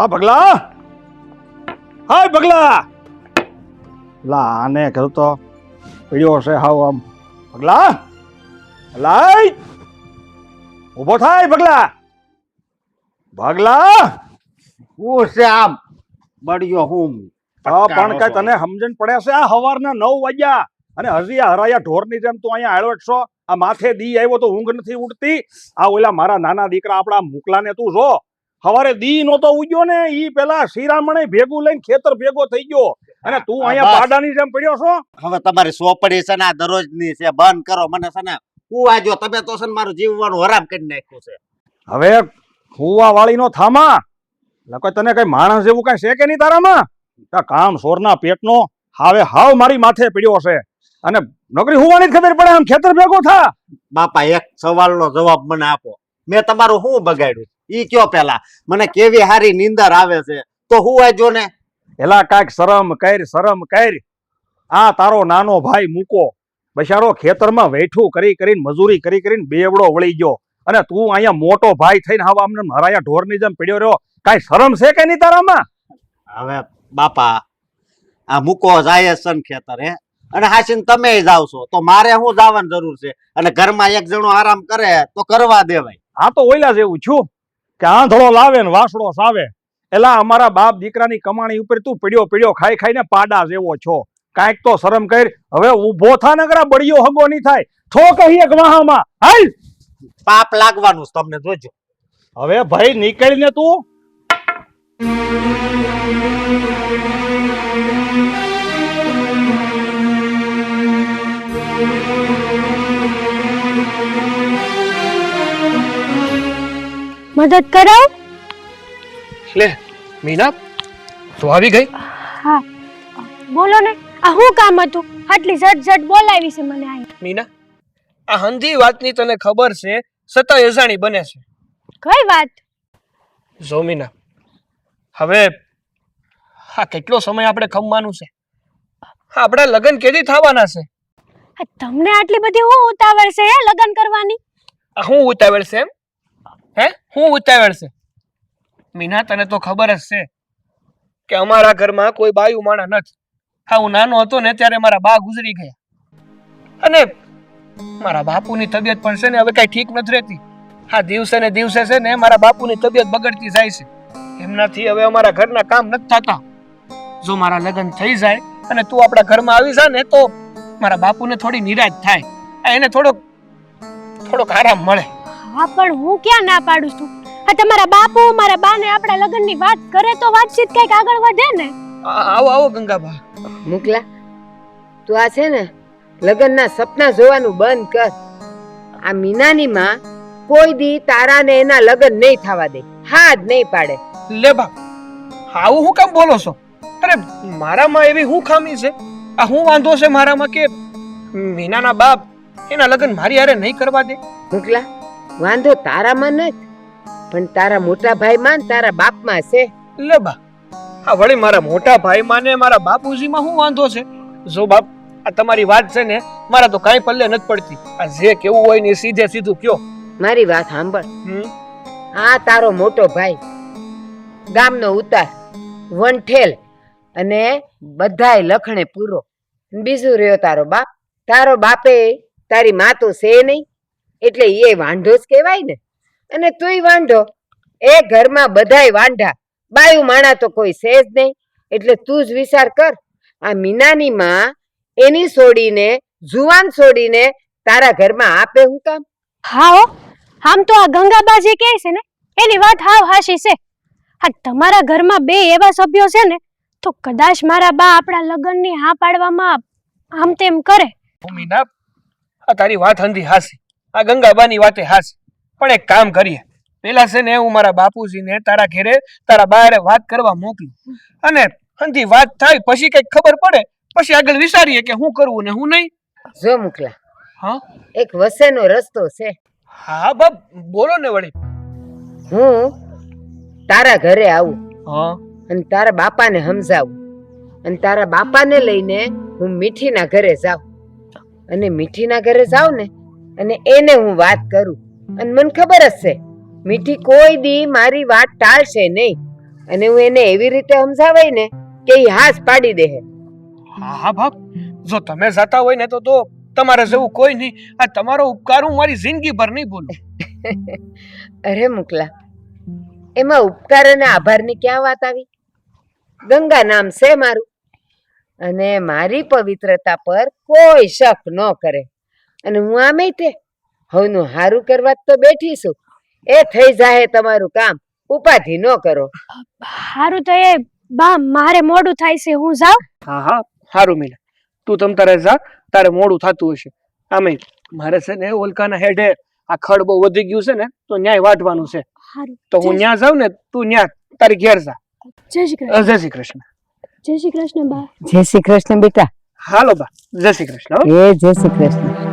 લા પગલા, હાય પગલા. લા આને કરતો પીડ્યો છે હાવ આમ. પગલા, લાય ઊભો થાય પગલા. પગલા હું છે આમ બળ્યો હું પણ કઈ તને સમજણ પડે છે? આ સવારના 9 વાગ્યા અને હજી આ હરાયા ઢોરની જેમ તું અહીંયા આવ્યો છો. આ માથે દી આવ્યો તો ઊંઘ નથી ઉડતી. આ ઓલા મારા નાના દીકરા આપણા મુકલાને તું જો, સવારે દી નહોતો ઉગ્યો ને ઈ પેલા શિરામણે ભેગું લઈને ખેતર ભેગો થઈ ગયો અને તું અહીંયા પાડાની જેમ પડ્યો છો. હવે તમારી સોપડી છે ને આ દરરોજની છે, બંધ કરો. મને છે ને હું આજો તમે તો છે ને મારું જીવવાનું હરામ કરી નાખ્યું છે. હવે ફુવા વાળીનો થામા કોઈ તને કઈ માણસ જેવું કઈ છે કે નહીં તારામાં? કામ સોરના પેટનો હાવે હાવ મારી માથે પડ્યો છે અને નોકરી હુવાની જ ખબર પડે. આમ ખેતર ભેગો થા. બાપા એક સવાલનો જવાબ મને આપો. મેં તમારું શું બગાડ્યું ઈ કયો પેલા. મને કેવી હારી નીંદર આવે છે તો હું આજો ને. એલા કાંઈક શરમ કર, શરમ કર. આ તારો નાનો ભાઈ મૂકો બચારો ખેતરમાં વેઠું કરી કરીને મજૂરી કરી કરીને બેવડો વળી ગયો અને તું અહીંયા મોટો ભાઈ થઈને હાવ આમને હરાયા ઢોરની જેમ પડ્યો રહ્યો. કાંઈ શરમ છે કે નહીં તારામાં? હવે બાપા આ મૂકો જાય સન ખેતર હે અને હાસીને તમે જાવ છો તો મારે શું જવાની જરૂર છે? અને ઘરમાં એક જણો આરામ કરે તો કરવા દેવાય. આ તો ઓઈલા જેવું છું કે આંધળો લાવે ને વાસડો સાવે. એલા અમારા બાપ દીકરાની કમાણી ઉપર તું પડ્યો પડ્યો ખાઈ ખાઈને પાડા જેવો છો. કાંઈક તો શરમ કર. હવે ઊભો થા ને કરા બળિયો હગો નહીં થાય. ઠોક અહીં એક વાહામાં હાલ. પાપ લાગવાનું છે તમને જોજો. હવે ભાઈ નીકળીને તું મદદ કરાવ. લે મીના તું આવી ગઈ? હા બોલો ને, આ શું કામ હતું? આટલી ઝટ બોલાવી છે મને અહીં. મીના આ હંધી વાતની તને ખબર છે છતાંય અજાણી બને છે. કઈ વાત? જો મીના, હવે હા કેટલો સમય આપણે ખમવાનું છે? હા આપણા લગ્ન કેદી થવાના છે? તમને આટલી બધી હું ઉતાવળ છે હે લગ્ન કરવાની? આ હું ઉતાવળ છે એમ? હે હું ઉતાવળ છે? મીના તને તો ખબર જ છે કે અમારા ઘરમાં કોઈ બાયું માણા નથી. હા હું નાનો હતો ને ત્યારે મારા બા ગુજરી ગયા અને મારા બાપુની તબિયત પણ છે ને હવે કઈ ઠીક નથી રહેતી. હા દિવસે ને દિવસે છે ને મારા બાપુની તબિયત બગડતી જાય છે. એમનાથી હવે અમારા ઘરના કામ નથી થતા. જો મારા લગ્ન થઈ જાય અને તું આપણા ઘરમાં આવી જા ને તો મારા બાપુને થોડી નિરાશ થાય, એને થોડોક આરામ મળે. હા પણ હું ક્યાં ના પાડું છું? આ તમારા બાપુ મારા બાને આપણા લગ્નની વાત કરે તો વાતચીત કઈક આગળ વધે ને. આવો ગંગાબા. મુકલા તું આ છે ને લગ્નના સપના જોવાનું બંધ કર. આ મીનાની માં કોઈ દી તારા ને એના લગ્ન નહીં થવા દે. હા જ નહીં પાડે. લે બાપ આવું હું કેમ બોલો છો? અરે મારામાં એવી હું ખામી છે? આ હું વાંધો છે મારામાં કે મીનાના બાપ એના લગ્ન મારી હારે નહીં કરવા દે? મુકલા વાંધો તારામાં નથી પણ તારા મોટા ભાઈમાં ને તારા બાપમાં છે. લે બા આ વળી મારા મોટા ભાઈમાં ને મારા બાપુજીમાં શું વાંધો છે? જો બાપ આ તમારી વાત છે ને મારા તો કાંઈ પલ્લે નથી પડતી. આ જે કેવું હોય ને સીધે સીધું કયો. મારી વાત સાંભળ. આ તારો મોટો ભાઈ ગામનો ઉતાર વંઠેલ અને બધાય લખણે પૂરો. બીજું રહ્યો તારો બાપ. તારો બાપે તારી માં તો છે નહીં એટલે એ વાંઢો જ કહેવાય ને. અને તુંય વાંઢો. એ ઘરમાં બધાય વાંઢા. બાયું માણા તો કોઈ છે જ નહીં. એટલે તું જ વિચાર કર. આ મીનાની માં એની છોડીને જુવાન છોડીને તારા ઘરમાં આપે હું કામ? હા આમ તો આ ગંગાબાજી કહે છે ને એની વાત હાવ હાશી છે. આ તમારા ઘરમાં બે એવા સભ્યો છે ને તો કદાચ મારા બા આપણા લગ્નની હા પાડવામાં આમ તેમ કરે. મીના આ તારી વાત હંધી હાસી, આ ગંગાબાની વાતે હાસી. પણ એક કામ કરીએ, પેલા છે ને હું મારા બાપુજીને તારા ઘરે તારા બારે વાત કરવા મોકલું અને હંધી વાત થાય પછી કઈક ખબર પડે પછી આગળ વિચારીએ કે શું કરવું ને શું નહીં. જો મુકલા હા એક વસેનો રસ્તો છે. હા બાપ બોલો ને વળી. હું તારા ઘરે આવું હા અને તારા બાપાને સમજાવું અને તારા બાપાને લઈને હું મીઠીના ઘરે જાઉં અને મીઠીના ઘરે જાઉં ને અને એને હું વાત કરું અને મને ખબર જ છે મીઠી કોઈ દી મારી વાત ટાળશે નહીં અને હું એને એવી રીતે સમજાવાય ને કે એ હાથ પાડી દે. હા હા બાપ, જો તમે જતા હોય ને તો તમારે જેવું કોઈ નહીં. આ તમારો ઉપકાર હું મારી જિંદગી ભર નહીં ભૂલું. અરે મુકલા, એમાં ઉપકાર અને આભારની ક્યાં વાત આવી? ગંગા નામ છે મારું, અને મારી પવિત્રતા પર કોઈ શક ન કરે. અને હું આમે તે હવનું હારું કરવા જ તો બેઠી છું. એ થઈ જાય તમારું કામ, ઉપાધિ ન કરો. હારું તો એ બા મારે મોડું થાય છે, હું જાઉં. હા હા સારું મીના, તું તમ તારે જા, તારે મોડું થતું હશે. આમે મારે છે ને ઓલકાના હેઠે આ ખડ બહુ વધી ગયું છે ને, તો ન્યાય વાટવાનું છે. હારું, તો હું ન્યા જાઉં ને, તું ન્યા તારી ઘેર જા. જય શ્રી કૃષ્ણ. જય શ્રી કૃષ્ણ. જય શ્રી કૃષ્ણ બા. જય શ્રી કૃષ્ણ બેટા. હાલો બા, જય શ્રી કૃષ્ણ હો. એ જય શ્રી કૃષ્ણ.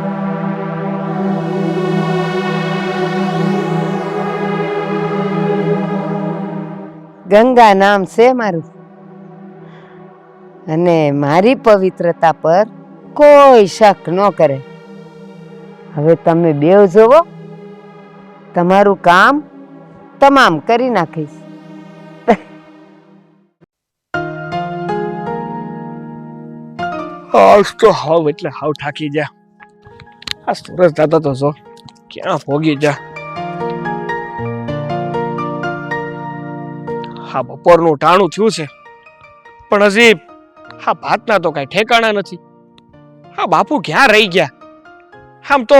ગંગા નામ છે મારું, અને મારી પવિત્રતા પર કોઈ શક ન કરે. હવે તમે બેવ જોવો, તમારું કામ તમામ કરી નાખીશ. આજ તો હાવ એટલે હાવ થાકી જા. આ સુરત દાદા તો જો ક્યાં ભોગી જા. હા બપોરનું ટાણું થયું છે, પણ હજી હા ભાતના તો કઈ ઠેકાણા નથી. હા બાપુ ક્યાં રહી ગયા? આમ તો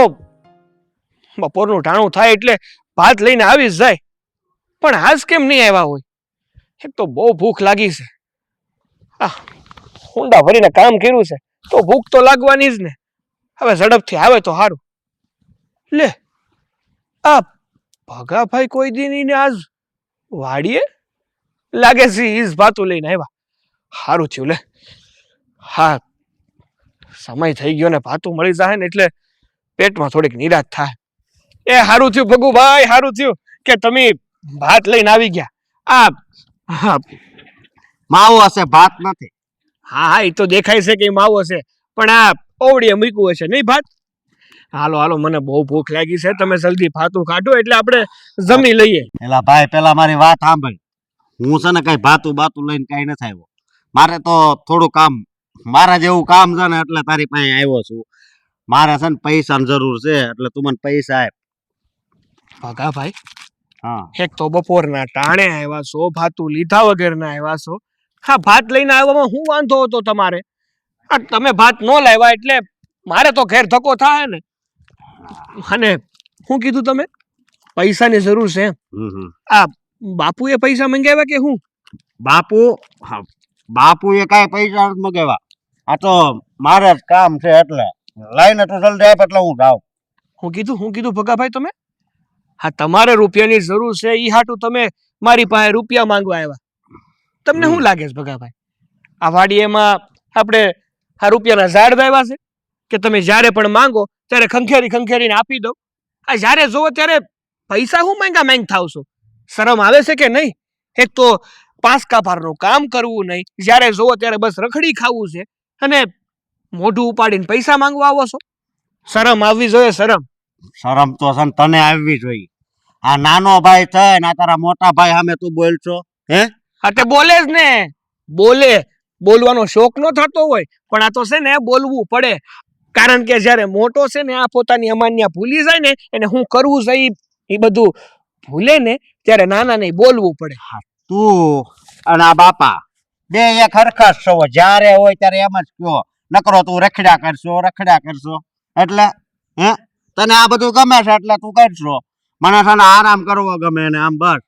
બપોરનું ટાણું થાય એટલે ભાત લઈને આવી જ જાય, પણ આજ કેમ નહીં આવ્યા હોય? એક તો બહુ ભૂખ લાગી છે. હા હુંડા ભરીને કામ કર્યું છે તો ભૂખ તો લાગવાની જ ને. હવે ઝડપથી આવે તો સારું. લે આ ભગાભાઈ કોઈ દી ને આજ વાડીએ લાગે છે ઈજ ભાતું લઈને આવ્યા. સારું થયું લે. હા સમય થઈ ગયો ને ભાતું મળી જાય ને એટલે પેટમાં થોડીક નિરાશ થાય. એ સારું થયું ભગુભાઈ, સારું થયું કે તમે ભાત લઈને આવી ગયા. આ હા માવો હશે, ભાત નથી. હા હા એ તો દેખાય છે કે માવો છે, પણ આ ઓવડીએ મૂક્યું હશે નહીં ભાત. હાલો હાલો, મને બહુ ભૂખ લાગી છે, તમે જલ્દી ભાતું કાઢો એટલે આપણે જમી લઈએ. એલા ભાઈ, પેલા મારી વાત સાંભળ. હું છે ને કઈ ભાતું બાતું લઈને કઈ નથી આવ્યો. મારે તો થોડું કામ, મારા જેવું કામ છે ને એટલે તારી પાસે આવ્યો છું. મારે છે ને પૈસાની જરૂર છે, એટલે તું મને પૈસા આપ. ભગાભાઈ, હા એક તો બપોરના ટાણે આવ્યા છો, ભાતું લીધા વગરના આવ્યા છો. હા ભાત લઈને આવવામાં શું વાંધો હતો તમારે? આ તમે ભાત ન લાવ્યા એટલે મારે તો ઘેર ધક્કો થાય ને. અને શું કીધું તમે? પૈસાની જરૂર છે એમ? આ બાપુએ પૈસા મંગાવ્યા કે હું? બાપુ, બાપુએ કાંઈ પૈસા નથી મગાવ્યા. આ તો મારે જ કામ છે એટલે લઈને તું જલ્દી આપ એટલે હું જાઉં. શું કીધું ભગાભાઈ તમે? હા તમારે રૂપિયાની જરૂર છે ઈ હાટું તમે મારી પાસે રૂપિયા માંગવા આવ્યા? તમને શું લાગે છે ભગાભાઈ, આ વાડીએમાં આપણે આ રૂપિયાના ઝાડ વાવ્યા છે કે તમે જ્યારે પણ માંગો ત્યારે ખંખેરીને આપી દો? આ જ્યારે જોવો ત્યારે પૈસા હું માંગ થાવ છો? શરમ આવે છે કે નહીં? એક તો પાંચકા પારનું કામ કરવું નહીં, જ્યારે જોવો ત્યારે બસ રખડી ખાવું છે, અને મોઢું ઉપાડીને પૈસા માંગવા આવો છો? શરમ આવવી જોઈએ, શરમ. શરમ તો છે ને તને આવવી જોઈએ. આ નાનો ભાઈ છે ને આ તારા મોટા ભાઈ સામે તું બોલશો? હે? હા તે બોલે જ ને, બોલવાનો શોખ ન થતો હોય, પણ આ તો છે ને બોલવું પડે. કારણ કે જ્યારે મોટો છે ને આ પોતાની અમાન્યા ભૂલી જાય ને, એને હું કરવું છે એ બધું ભૂલે ને, ત્યારે નાનાને બોલવું પડે. તું અને આ બાપા બે એક હરખા જ છો. જ્યારે હોય ત્યારે એમ જ કયો નકરો તું રખડ્યા કરશો. એટલે હે તને આ બધું ગમે છે એટલે તું કરશો. મને છે ને આરામ કરવો ગમે ને આમ બસ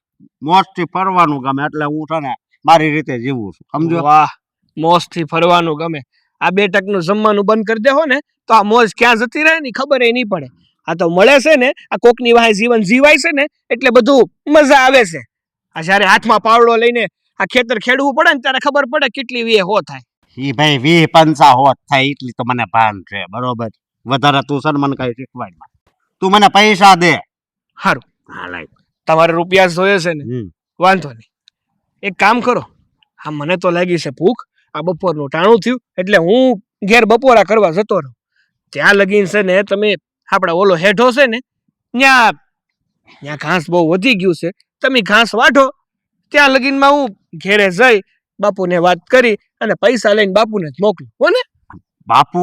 મોજથી ફરવાનું ગમે, એટલે હું છે ને મારી રીતે જીવું છું, સમજો? વાહ, મોજથી ફરવાનું ગમે. આ 2 ટકનું જમવાનું બંધ કરી દેહો ને તો આ મોજ ક્યાં જતી રહે ને ખબર નહીં પડે. આ તો મળે છે ને, આ કોકની વાહે જીવન જીવાય છે ને એટલે બધું મજા આવે છે. આ જ્યારે હાથમાં પાવડો લઈને આ ખેતર ખેડવું પડે ને ત્યારે ખબર પડે કેટલી વીએ હો થાય. ઈ ભાઈ 20-50 હોત થાય એટલી તો મને ભાન છે, બરોબર? વધારે તું છે ને મને કઈ શીખવાડ. તું મને પૈસા દે. સારું, હા લાઈ. તમારે રૂપિયા જોઈએ છે ને, વાંધો નહીં. એક કામ કરો, હા મને તો લાગી છે ભૂખ. આ બપોરનું ટાણું થયું એટલે હું ઘેર બપોરા કરવા જતો રહું. ત્યાં લગીન છે ને તમે આપણા ઓલો હેઠો છે ને ત્યાં ઘાસ બહુ વધી ગયું છે, તમે ઘાસ વાઢો. ત્યાં લગીનમાં હું ઘેરે જઈ બાપુને વાત કરી અને પૈસા લઈને બાપુને જ મોકલું હો ને. બાપુ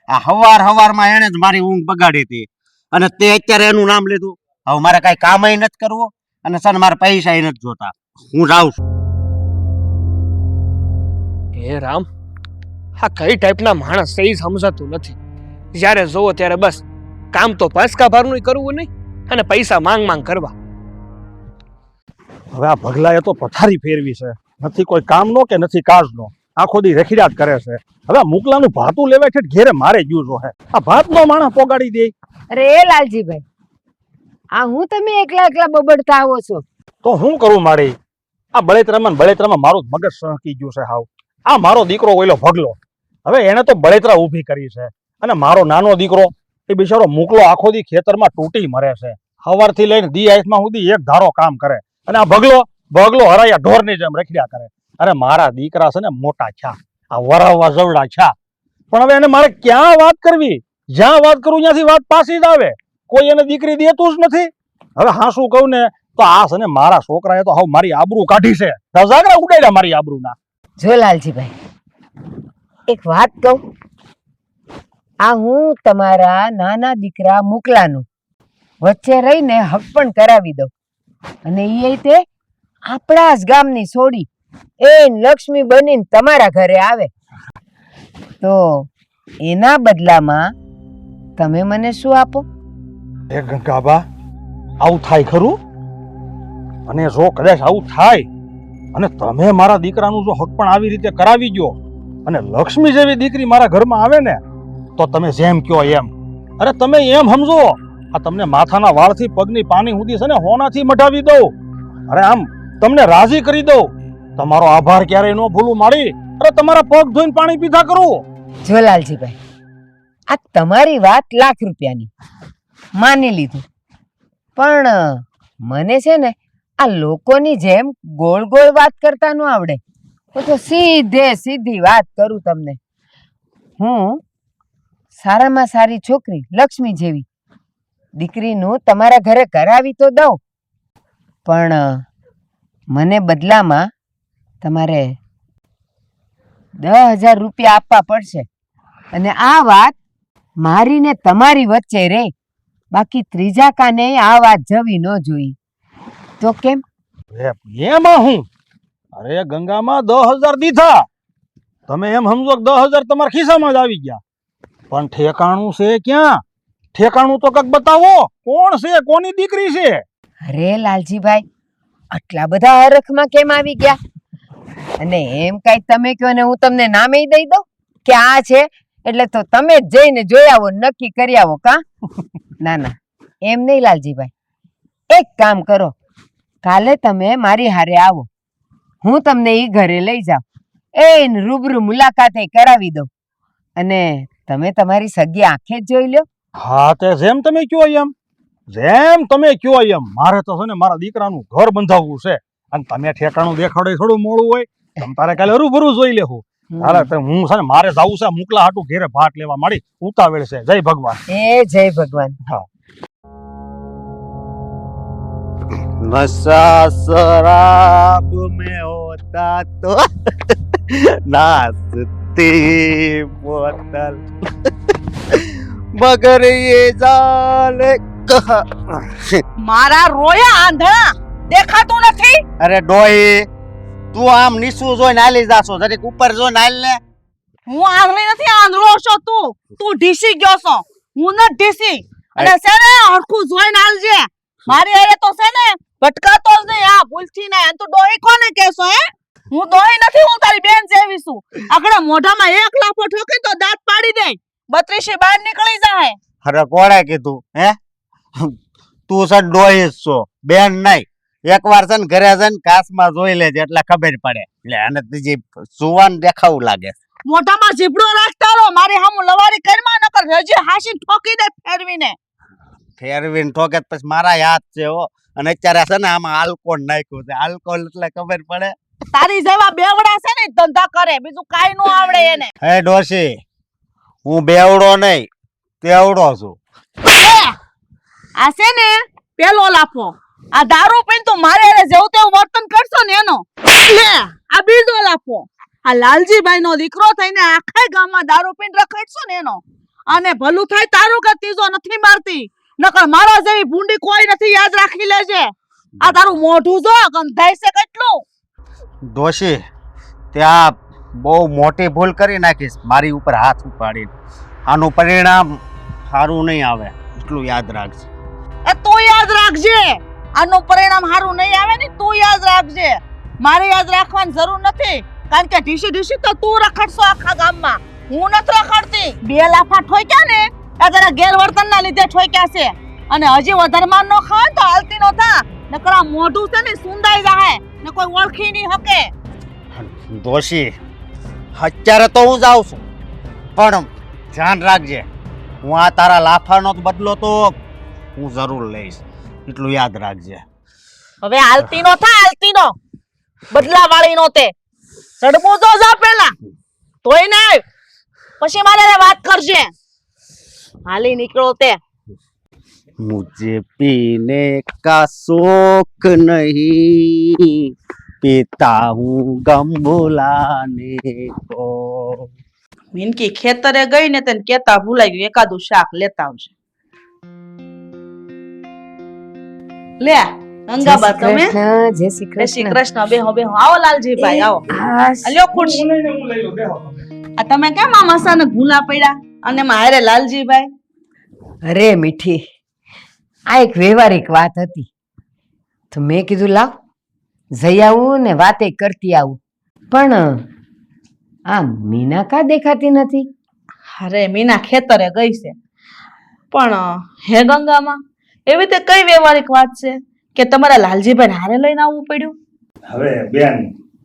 આ હવારમાં એને જ મારી ઊંઘ બગાડી હતી અને તે અત્યારે એનું નામ લીધું. હવે મારે કઈ કામ નથી કરવું અને સર મારે પૈસા નથી જોતા. હું જાઉં છું. હે રામ, આ કઈ ટાઈપના માણસ છે એ સમજાતું નથી. જ્યારે જોવો ત્યારે બસ કામ તો પાસકા ભારનું કરવું નહીં અને પૈસા માંગ કરવા. હવે આ ભગલાએ તો પથારી ફેરવી છે. નથી કોઈ કામનો કે નથી કાજનો, આખો દી રેખીડા જ કરે છે. હવે આ મુકલાનું ભાતું લેવાય છે ઘેરે મારે જ્યું જો હે. આ ભાતનો માણસ પોગાડી દે. અરે એ લાલજીભાઈ, આ હું તમે એકલા એકલા બબડતા આવો છો. તો હું કરું મારી? આ બળેતરામાં મારું જ મગજ સહકી ગયું છે હાવ. આ મારો દીકરો ઓઈલો ભગલો, હવે એને તો બળેતરા ઊભી કરી છે અને મારો નાનો દીકરો એ બિચારો મુકલો આખો દી ખેતરમાં તૂટી મરે છે. સવારથી લઈને દી આઠમાં સુધી એક ધારો કામ કરે અને આ ભગલો હરાયા ઢોરની જેમ રખડ્યા કરે. અરે મારા દીકરા છે ને મોટા છા, આ વરાવવા જવડા છા, પણ હવે એને મારે ક્યાં વાત કરવી? જ્યાં વાત કરું ત્યાંથી વાત પાછી જ આવે. કોઈ એને દીકરી દેતું જ નથી. હવે હા શું કહું ને તો આ છે ને મારા છોકરાએ તો હવે મારી આબરૂ કાઢી છે. ધજાગરા ઉડાડ્યા મારી આબરૂના. જો લાલજીભાઈ, એક વાત કહું, આ હું તમારા નાના દીકરા મુકલાનું વચ્ચે રહીને હક પણ કરાવી દઉં અને એ તે આપણા જ ગામની છોડી એ લક્ષ્મી બનીને તમારા ઘરે આવે તો એના બદલામાં તમે મને શું આપો? એ ગંગાબા, આવું થાય ખરું? અને જો કદાચ આવું થાય અને તમે મારા દીકરાનું જો હક પણ આવી રીતે કરાવી દો અને લક્ષ્મી જેવી દીકરી મારા ઘરમાં આવે ને તો તમે જેમ કયો એમ. અરે તમે એમ સમજો, આ તમને માથાના વાળથી પગની પાની સુધી છે ને હોનાથી મઢાવી દઉં. અરે આમ તમને રાજી કરી દઉં. તમારો આભાર ક્યારેય ન ભૂલું માડી. અરે તમારા પગ ધોઈને પાણી પીધા કરું. જો લાલજીભાઈ, આ તમારી વાત લાખ રૂપિયાની માની લીધું, પણ મને છે ને આ લોકોની જેમ ગોળ ગોળ વાત કરતા ન આવડે. હું તો સીધી વાત કરું તમને. હું સારામાં સારી છોકરી લક્ષ્મી જેવી દીકરીનું તમારા ઘરે કરાવી તો દઉં, પણ મને બદલામાં તમારે 10,000 રૂપિયા આપવા પડશે. અને આ વાત મારી ને તમારી વચ્ચે રહે, બાકી ત્રીજા કાને આ વાત જવી ન જોઈ. તો કેમ? એમાં હું? અરે ગંગામાં 10,000 દીધા, તમે એમ સમજો કે 10,000 તમારા ખિસ્સામાં જ આવી ગયા, પણ ઠેકાણું છે ક્યાં? ઠેકાણું તો કંઈક બતાવો. કોણ છે? કોની દીકરી છે? અરે લાલજીભાઈ, આટલા બધા હરખમાં કેમ આવી ગયા? અને એમ કઈ તમે કહો ને હું તમને નામે દઈ દઉં કે આ છે એટલે તો તમે જ જઈને જોઈ આવો, નક્કી કરી આવો. કા ના ના, એમ નહીં લાલજીભાઈ. એક કામ કરો, કાલે તમે મારી હારે આવો, હું તમને ઈ ઘરે લઈ જાઉં, એને રૂબરૂ મુલાકાતે કરાવી દઉં અને તમે તમારી સગી આંખે જ જોઈ લો. હા, તે જેમ તમે કયો એમ, જેમ તમે કયો એમ. મારે તો છે ને મારા દીકરાનું ઘર બંધાવવું છે અને તમે ઠેકાણું દેખાડે થોડું મોડું હોય, તમ તારે કાલે રૂબરૂ જોઈ લેવું. હાલે તો હું છે ને મારે જાવું છે મુકલા હાટું ઘેરે ભાત લેવા માંડી, ઉતાવળ છે. જય ભગવાન. એ જય ભગવાન. હા. नशा शराब में होता तो नाचती बोतल मगर ये जाने कहा. મારા રોયા આંધળા દેખાતું નથી. અરે ડોહી, તું આમ નીચું જોઈને હાલી જાશો, જરીક ઉપર જોઈને હાલ ને. હું આંધળી નથી, આંધળો છો તું ઢીસી ગયો છો, હું ન ઢીસી. અને છે ને હરખું જોઈને હાલજે. મારી હારે તો છે ને ભટકાતો જ નહીં. આ ભૂલથી નહીં. તું ડોહી કોને કહેશો? હે, હું ડોહી નથી, હું તારી બેન જેવી છું. આગળ મોઢામાં એક લાફો ઠોકે તો દાંત પાડી દે, 32 બહાર નીકળી જાય. અરે કોણે કીધું? હે, તું છે ડોહી જ છો, બેન નહીં. એકવાર છે ને ઘરે જઈને કાચમાં જોઈ લેજે એટલે ખબર પડે. એટલે આને ત્રીજી સુવાન દેખાવું લાગે. મોઢામાં જીભડો રાખતા રહો. મારી હામું લવારી કરમાં નકર હજી હાસી ઠોકી દે ફેરવીને. ફેરવીને ઠોકે પછી મારા યાદ છે હો. અને અત્યારે છે ને આમાં આલ્કોહોલ નાખ્યું છે. આલ્કોહોલ એટલે ખબર પડે. તારી જેવા બેવડા છે ને ધંધા કરે, બીજું કાઈ નો આવડે એને. હે ડોશી, હું બેવડો નહીં તેવડો છું. આ છે ને પેલો લાફો, આ દારૂ પીને તું મારે હારે જેવું તેવું વર્તન કરશો ને એનો લે આ બીજો લાફો આ લાલજીભાઈ નો દીકરો થઈને આખા ગામમાં દારૂ પીને રખડશો ને એનો અને ભલું થાય તારું કે ત્રીજો નથી મારતી નકર મારા જેવી ભૂંડી કોઈ નથી યાદ રાખી લેજે આ તારું મોઢું જો ગંધાય છે કેટલું ડોશી ત્યાં બહુ મોટી ભૂલ કરી નાખીશ મારી ઉપર હાથ ઉપાડીને આનું પરિણામ સારું નહીં આવે એટલું યાદ રાખજે એ તું યાદ રાખજે આનું પરિણામ સારું નહીં આવે ને તું યાદ રાખજે મારે યાદ રાખવાની જરૂર નથી કારણ કે ઢીસી ઢીસી તો તું રખડશો આખા ગામમાં હું નથી રખડતી બે લાફા ઠોક્યા ને આ તારા ગેરવર્તનના લીધે ઠોક્યા છે અને હજી વધારે માર નો ખાવ તો હાલતી નો થા નકર આ મોઢું છે ને સુંદાઈ જાય ને કોઈ ઓળખી નહીં શકે ડોશી અત્યારે તો હું જાઉં છું પણ ધ્યાન રાખજે હું આ તારા લાફાનો બદલો તો હું જરૂર લઈશ એટલું યાદ રાખજે હવે હાલતી નો થા હાલતી નો બદલા વાળી નો તે સડબો જો જા પેલા તોય ને આવ પછી મારે વાત કરજે હાલી નીકળો તે मुझे पीने का शौक नहीं पीता हूँ गम भुलाने को મિનકી ખેતરે ગઈ ને તને કેતા ભૂલાઈ ગયું એકાદું શાક લેતા આવજે લે ગંગાબા તમે જય શ્રી જય શ્રી કૃષ્ણ બેહો બેહો આવો લાલજીભાઈ આવો આલ્યો ખુરશી આ તમે કેમ આ મસાને ભૂલા પડ્યા અને મારે લાલજીભાઈ અરે મીઠી આ એક વ્યવહારિક વાત હતી તો મેં કીધું લાવ જઈ આવું ને વાતે કરતી આવું પણ આ મીના કા દેખાતી નથી અરે મીના ખેતરે ગઈ છે પણ હે ગંગામાં એવી તે કઈ વ્યવહારિક વાત છે કે તમારા લાલજીભાઈ હારે લઈને આવવું પડ્યું હવે બેન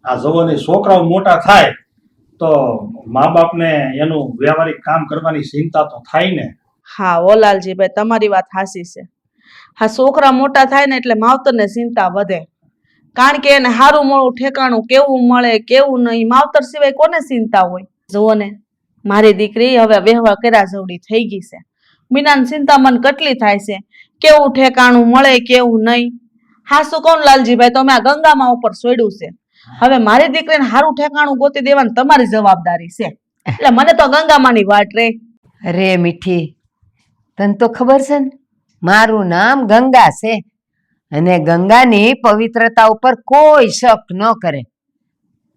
આ જવાની છોકરાઓ મોટા થાય તો મા બાપને એનું વ્યવહારિક કામ કરવાની ચિંતા તો થાય ને. હા ઓ લાલજીભાઈ તમારી વાત હાસી છે. હા છોકરા મોટા થાય ને એટલે માવતરને ચિંતા વધે કારણ કે એને સારું મોડું ઠેકાણું કેવું મળે કેવું નહીં માવતર સિવાય કોને ચિંતા હોય. જુઓ ને મારી દીકરી હવે વ્યવહાર કર્યા જેવડી થઈ ગઈ છે. મીનાની ચિંતા મને કેટલી થાય છે કેવું ઠેકાણું મળે કેવું નહીં. હા શું કહું લાલજીભાઈ તો મેં આ ગંગામાં ઉપર છોડ્યું છે. હવે મારી દીકરીને સારું ઠેકાણું ગોતી દેવાની તમારી જવાબદારી છે એટલે મને તો ગંગામાની વાટ રે. અરે મીઠી તને તો ખબર છે ને મારું નામ ગંગા છે અને ગંગાની પવિત્રતા ઉપર કોઈ શક ન કરે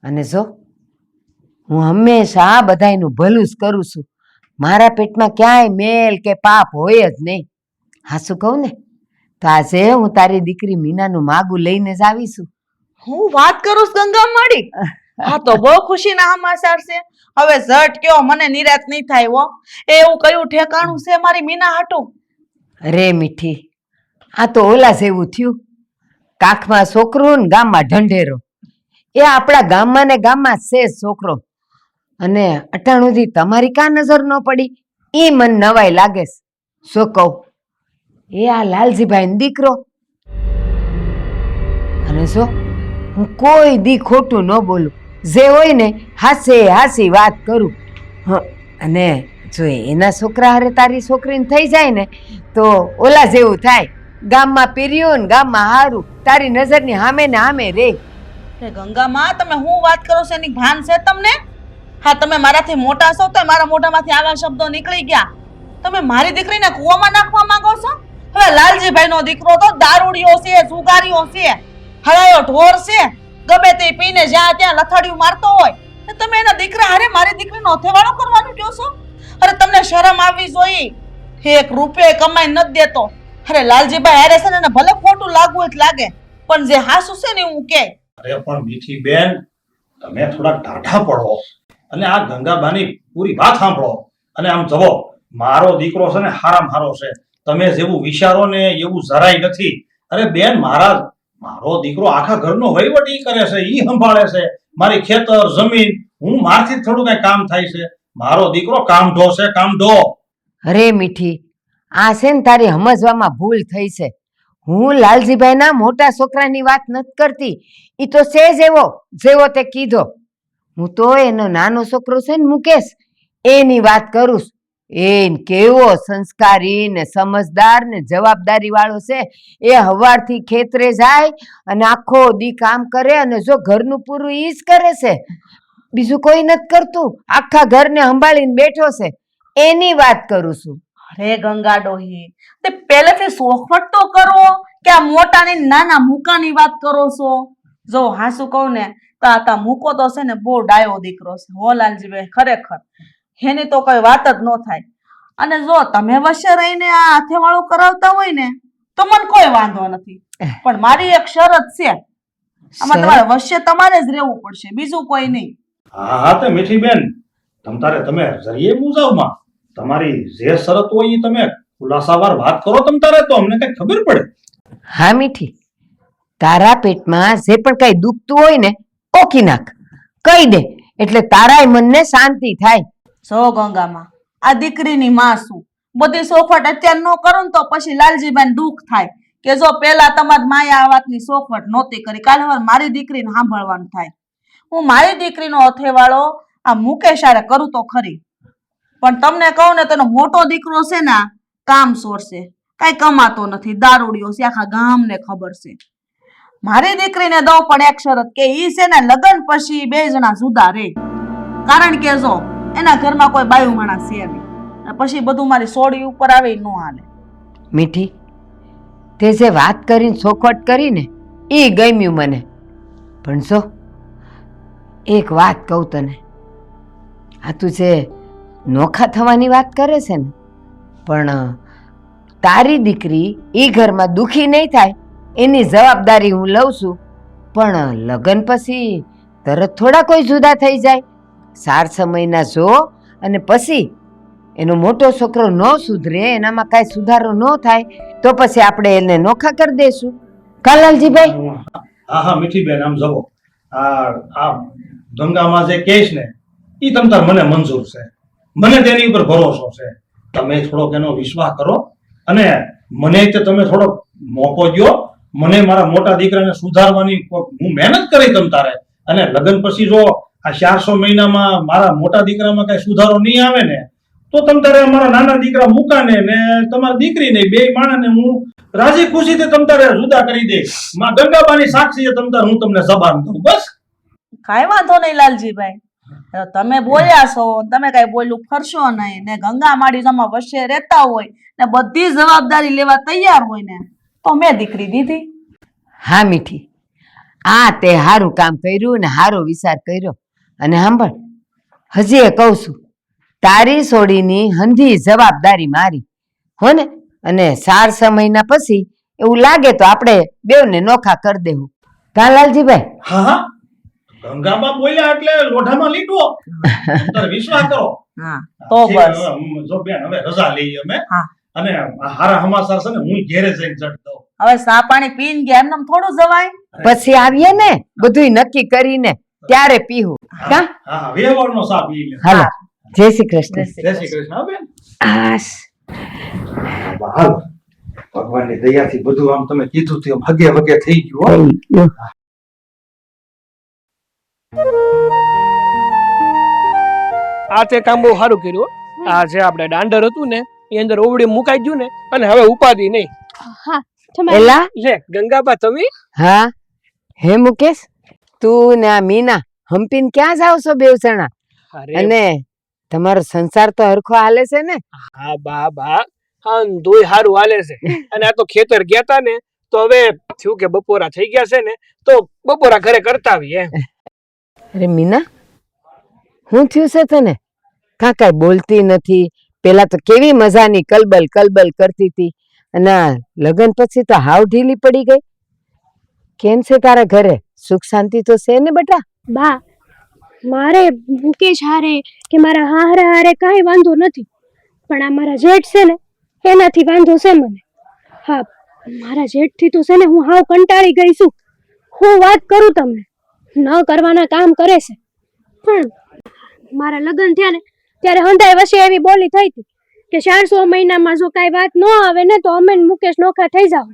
અને જો હું હંમેશા બધાયનું ભલું જ કરું છું. મારા પેટમાં ક્યાંય મેલ કે પાપ હોય જ નહીં. હા શું કહું ને તો આજે હું તારી દીકરી મીનાનું માગું લઈને જ આવી છું. હું વાત કરું છું ગંગા માડી. હા તો બહુ ખુશીના સમાચાર છે. હવે ઝટ કયો મને નિરાશ નહીં થાય હો. એવું કયું ઠેકાણું છે મારી મીના હાટું? અરે મીઠી આ તો ઓલા જેવું થયું કાખમાં છોકરું ને ગામમાં ઢંઢેરો. એ આપણા ગામમાં ને ગામમાં છે છોકરો અને અટાણુંથી તમારી કા નજર ન પડી એ મન નવાઈ લાગે છે. શું કહું એ આ લાલજીભાઈ દીકરો અને જો હું કોઈ દી ખોટું ન બોલું જે હોય ને હાસે હાસી વાત કરું. અને જો એના છોકરા હારે તારી છોકરીને થઈ જાય ને તો ઓલા જેવું થાય ગામમાં પીર્યું ને ગામમાં હારું તારી નજરની સામે ને સામે રે. ગંગામાં તમે હું વાત કરો છો એની ભાન છે તમને? હા તમે મારાથી મોટા છો તો મારા મોઢામાંથી આવા શબ્દો નીકળી ગયા. તમે મારી દીકરીને કૂવામાં નાખવા માંગો છો? હવે લાલજીભાઈ નો દીકરો તો દારૂડિયો છે જુગારીઓ છે હરાયો ઢોર છે ગમે તે પીને જ્યાં ત્યાં લથડિયું મારતો હોય તમે એના દીકરા હારે મારી દીકરીનો અથેવાળો કરવાનું કહો છો? અરે તમને શરમ આવવી જોઈએ. એક રૂપિયો કમાઈ નથી દેતો. અરે લાલજીભાઈ હારે છે ને ભલે ખોટું લાગવું હોય લાગે પણ જે હાસુ છે ને હું કે અરે પણ મીઠી બેન તમે થોડાક ટાઢા પડો અને આ ગંગાબાની પૂરી વાત સાંભળો અને આમ જવો મારો દીકરો છે ને હારામ હારો છે. તમે જેવું વિચારો ને એવું જરાય નથી. અરે બેન મારો દીકરો આખા ઘરનો વહીવટ ઈ કરે છે ઈ સંભાળે છે મારી ખેતર જમીન હું મારથી થોડું કઈ કામ થાય છે. મારો દીકરો કામઢો છે કામઢો. અરે મીઠી આ છે ને તારી સમજવામાં ભૂલ થઈ છે. હું લાલજીભાઈના મોટા છોકરાની વાત નથી કરતી. ઈ તો છે જેવો તે કીધો. હું તો એનો નાનો છોકરો છે ને મુકેશ એની વાત કરું છું. એ કેવો સંસ્કારી ને સમજદાર ને જવાબદારી વાળો છે. એ હવારથી ખેતરે જાય અને આખો દી કામ કરે અને જો ઘરનું પૂરું ઈ જ કરે છે, બીજું કોઈ નથી કરતું. આખા ઘરને સંભાળીને બેઠો છે. એની વાત કરું છું. અરે ગંગા ડોહી, તે પહેલેથી સોખવટ તો કરો કે આ મોટા ને નાના મૂકાની વાત કરો છો? જો હાસુ કહું ને તો આ મૂકો તો છે ને બહુ ડાયો દીકરો છે હો લાલજીભાઈ, ખરેખર એની તો કોઈ વાત જ ન થાય. અને જો તમે વચ્ચે રહીને આ હાથે વાળું કરાવતા હોય ને તો મને કોઈ વાંધો નથી, પણ મારી એક શરત છે, આમાં તમારે વચ્ચે તમારે જ રહેવું પડશે, બીજું કોઈ નહીં. હા હા તે મીઠી બેન, તમે જરીએ મૂંઝાવમાં. તમારી જે શરત હોય એ તમે ખુલાસાવાર વાત કરો તમતારે, તો અમને કઈ ખબર પડે. હા મીઠી, તારા પેટમાં જે પણ કઈ દુખતું હોય ને ઓકી નાખ, કહી દે, એટલે તારાય મનને શાંતિ થાય. જો ગંગામાં, આ દીકરીની માં શું બધી સોખવટ અત્યારે ન કરું ને તો પછી લાલજીભાઈ દુઃખ થાય કે જો પેલા તમારી માએ આ વાતની સોખવટ નહોતી કરી, કાલે હવે મારી દીકરીને સાંભળવાનું થાય. હું મારી દીકરીનો અથેવાળો આ મુકેશ હારે કરું તો ખરી, પણ તમને કહું ને તેનો મોટો દીકરો છે ને કામ સોરશે, કઈ કમાતો નથી, દારૂડિયો છે, આખા ગામને ખબર છે. મારી દીકરીને દઉં પણ એક શરત કે ઈ છે ને લગ્ન પછી 2 જણા જુદા રહે, કારણ કે જો એના ઘરમાં કોઈ બાયું માણસ છે નહીં, પછી બધું મારી સોડી ઉપર આવે ન હાલે. મીઠી, તે જે વાત કરીને ચોખવટ કરીને એ ગમ્યું મને, પણ જો એક વાત કહું તને, આ તું જે નોખા થવાની વાત કરે છે ને, પણ તારી દીકરી એ ઘરમાં દુખી નહીં થાય એની જવાબદારી હું લઉં છું. પણ લગ્ન પછી તરત થોડા કોઈ જુદા થઈ જાય. 4-6 મહિના જો અને પછી એનો મોટો છોકરો ન સુધરે, એનામાં કાંઈ સુધારો ન થાય તો પછી આપણે એને નોખા કરી દઈશું. કાલાલજીભાઈ? હા હા મીઠી બેન, આમ જવો, આ ગંગામાં જે કેસ ને એ તમતાર મને મંજૂર છે, મને તેની ઉપર ભરોસો છે. તમે થોડોક એનો વિશ્વાસ કરો અને મને તે તમે થોડોક મોકો દ્યો. મને મારા મોટા દીકરાને સુધારવાની હું મહેનત કરી તમતારે, અને લગ્ન પછી જો આ 400 મહિનામાં મારા મોટા દીકરામાં કઈ સુધારો નહીં આવે ને તો તમતારે અમારા નાના દીકરા મુકાને ને તમારી દીકરીને 2 માણસને હું રાજી ખુશીથી તમતારે જુદા કરી દે. માં ગંગાબાની સાક્ષીએ તમતાર હું તમને જબાન દઉં. બસ કાંઈ વાંધો નહીં લાલજીભાઈ, તમે બોલ્યા છો, તમે કઈ બોલું ફરશો નહીં ને ગંગા માડી જમા વચ્ચે રહેતા હોય ને બધી જવાબદારી લેવા તૈયાર હોય ને તો મેં દીકરી દીધી. હા મીઠી, આ તે સારું કામ કર્યું ને સારો વિચાર કર્યો. અને સાંભળ, હજી એ કહું છું, તારી સોડીની હંધી જવાબદારી મારી હો ને, અને 4-6 મહિના પછી એવું લાગે તો આપણે બેવને નોખા કરી દેવું. કા લાલજીભાઈ? હા હા, ગંગાબા બોલ્યા એટલે લોઢામાં લીધો. તમતારે વિશ્વાસ કરો. હા તો બસ. જો બેન હવે રજા લઈએ અમે, હા. અને આ હારા સમાચાર છે ને હું ઘેરે જઈને જડ દઉં. હવે સા પાણી પીને ગયા એમને થોડું જવાય. પછી આવીએ ને બધુંય નક્કી કરીને ત્યારે પીવું. કા? હા હા, વેવાળનો સા પી લે. હાલો, જય શ્રી કૃષ્ણ. જય શ્રી કૃષ્ણ. હો બેન. આશ. હાલ, ભગવાનની દયાથી બધું આમ તમે કીધું તેમ હગે વગે થઈ ગયું હો. આ તે કામ બહુ સારું કર્યું હો. આ જે આપણે દાંડર હતું ને એ અંદર ઓવડી મુકાઈ ગયું ને, અને હવે ઉપાધિ નહીં. હા તમારે એલા? લે ગંગાબા તમે? હા, હે મુકેશ, તું ને આ મીના હંપીને ક્યાં જાવ છો બેવ જણા? અરે અને તમારો સંસાર તો હરખો હાલે છે ને? હા બા હા, દોય હારું હાલે છે. અને આ તો ખેતર ગયા તા ને તો હવે થયું કે બપોરા થઈ ગયા છે ને તો બપોરા ઘરે કરતા આવીએ. અરે મીના, શું થયું છે તને? કાંઈ બોલતી નથી. પેલા તો કેવી મજાની કલબલ કલબલ કરતી હતી, અને આ લગ્ન પછી તો હાવ ઢીલી પડી ગઈ. કેમ છે તારા ઘરે? સુખ શાંતિ તો છે ને બેટા? બા, મારે મુકેશ હારે કે મારા હાહરા હારે કાંઈ વાંધો નથી, પણ આ મારા જેઠ છે ને એનાથી વાંધો છે મને. હા, મારા જેઠથી તો છે ને હું હાવ કંટાળી ગઈ છું. હું વાત કરું તમને, ન કરવાના કામ કરે છે. પણ મારા લગ્ન થયા ને ત્યારે હંધાઈ વચ્ચે એવી બોલી થઈ હતી કે 400 મહિનામાં જો કાંઈ વાત ન આવે ને તો અમે મુકેશ નોખા થઈ જાવ.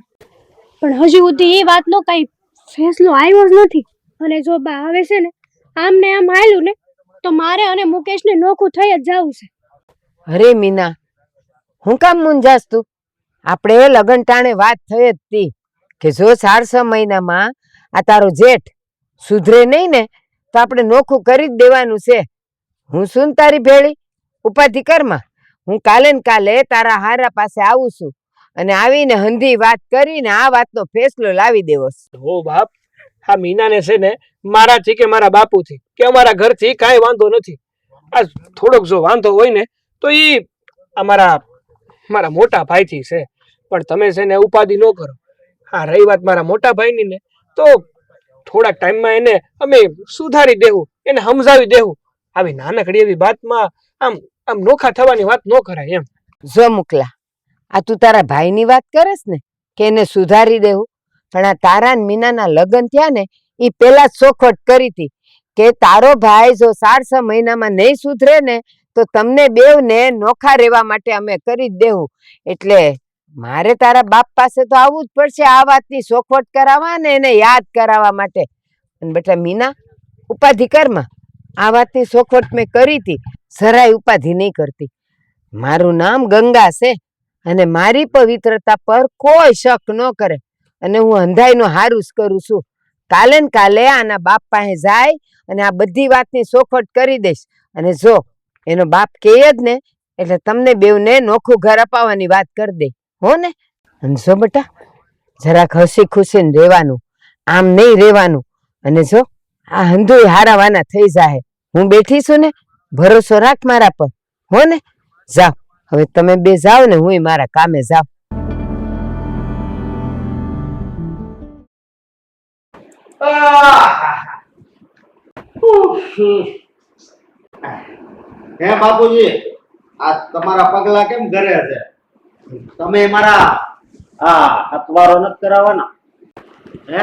પણ હજી સુધી એ વાતનો કાંઈ ફેસલો આવ્યો જ નથી. અને જો બા આવે છે ને આમ ને આમ હાલ્યું ને તો મારે અને મુકેશને નોખું થઈ જ જવું છે. અરે મીના, હું કામ મૂંઝાસ તું? આપણે લગન ટાણે વાત થઈ જ તી કે જો 4 મહિનામાં આ તારો જેઠ સુધરે નહીં ને તો આપણે નોખું કરી જ દેવાનું છે. હું શું ને તારી ભેળી ઉપાધિ કરમાં. હું કાલે ને કાલે તારા હારા પાસે આવું છું અને આવીને હંધી વાત કરીને આ વાતનો ફેસલો લાવી દેવો છે. હો બાપ, આ મીનાને છે ને મારાથી કે મારા બાપુથી કે અમારા ઘરથી કાંઈ વાંધો નથી. આ થોડોક જો વાંધો હોય ને તો ઈ મારા મોટા ભાઈથી છે. પણ તમે છે ને ઉપાધિ ન કરો. હા, રહી વાત મારા મોટા ભાઈની ને, તો થોડાક ટાઈમમાં એને અમે સુધારી દેવું, એને સમજાવી દેવું. આવી નાનકડી એવી વાતમાં આમ નોખા થવાની વાત ન કરાય એમ. જો મુકલા, આ તું તારા ભાઈની વાત કરસ ને કે એને સુધારી દેવું, પણ આ તારા ને મીનાના લગ્ન થયા ને એ પેલા જ ચોખવટ કરી હતી કે તારો ભાઈ જો 4 મહિનામાં નહીં સુધરે ને તો તમને બેવને નોખા રહેવા માટે અમે કરી જ દેવું. એટલે મારે તારા બાપ પાસે તો આવવું જ પડશે આ વાતની ચોખવટ કરાવવા ને એને યાદ કરાવવા માટે. અને બેટા મીના, ઉપાધિ કરમાં. આ વાતની ચોખવટ મેં કરી હતી, જરાય ઉપાધિ નહીં કરતી. મારું નામ ગંગા છે અને મારી પવિત્રતા પર કોઈ શક ન કરે અને હું અંધાઈનો હારું જ કરું છું. કાલે ને કાલે આના બાપ પાસે જાય અને આ બધી વાતની ચોખવટ કરી દઈશ. અને જો એનો બાપ કહે જ ને એટલે તમને બેવને નોખું ઘર અપાવવાની વાત કરી દે, હો ને? અને જો બેટા, જરાક હસી ખુશીને રહેવાનું, આમ નહીં રહેવાનું. અને જો આ હંધુય હારાવાના થઈ જાય. હું બેઠી છું ને, ભરોસો રાખ મારા પર, હો ને? જાઓ હવે તમે બે જાઓ ને હું મારા કામે જાઉં. હે બાપુજી, આ તમારા પગલા કેમ ઘરે છે? તમે મારા અથવારો નથી કરાવવાના? હે,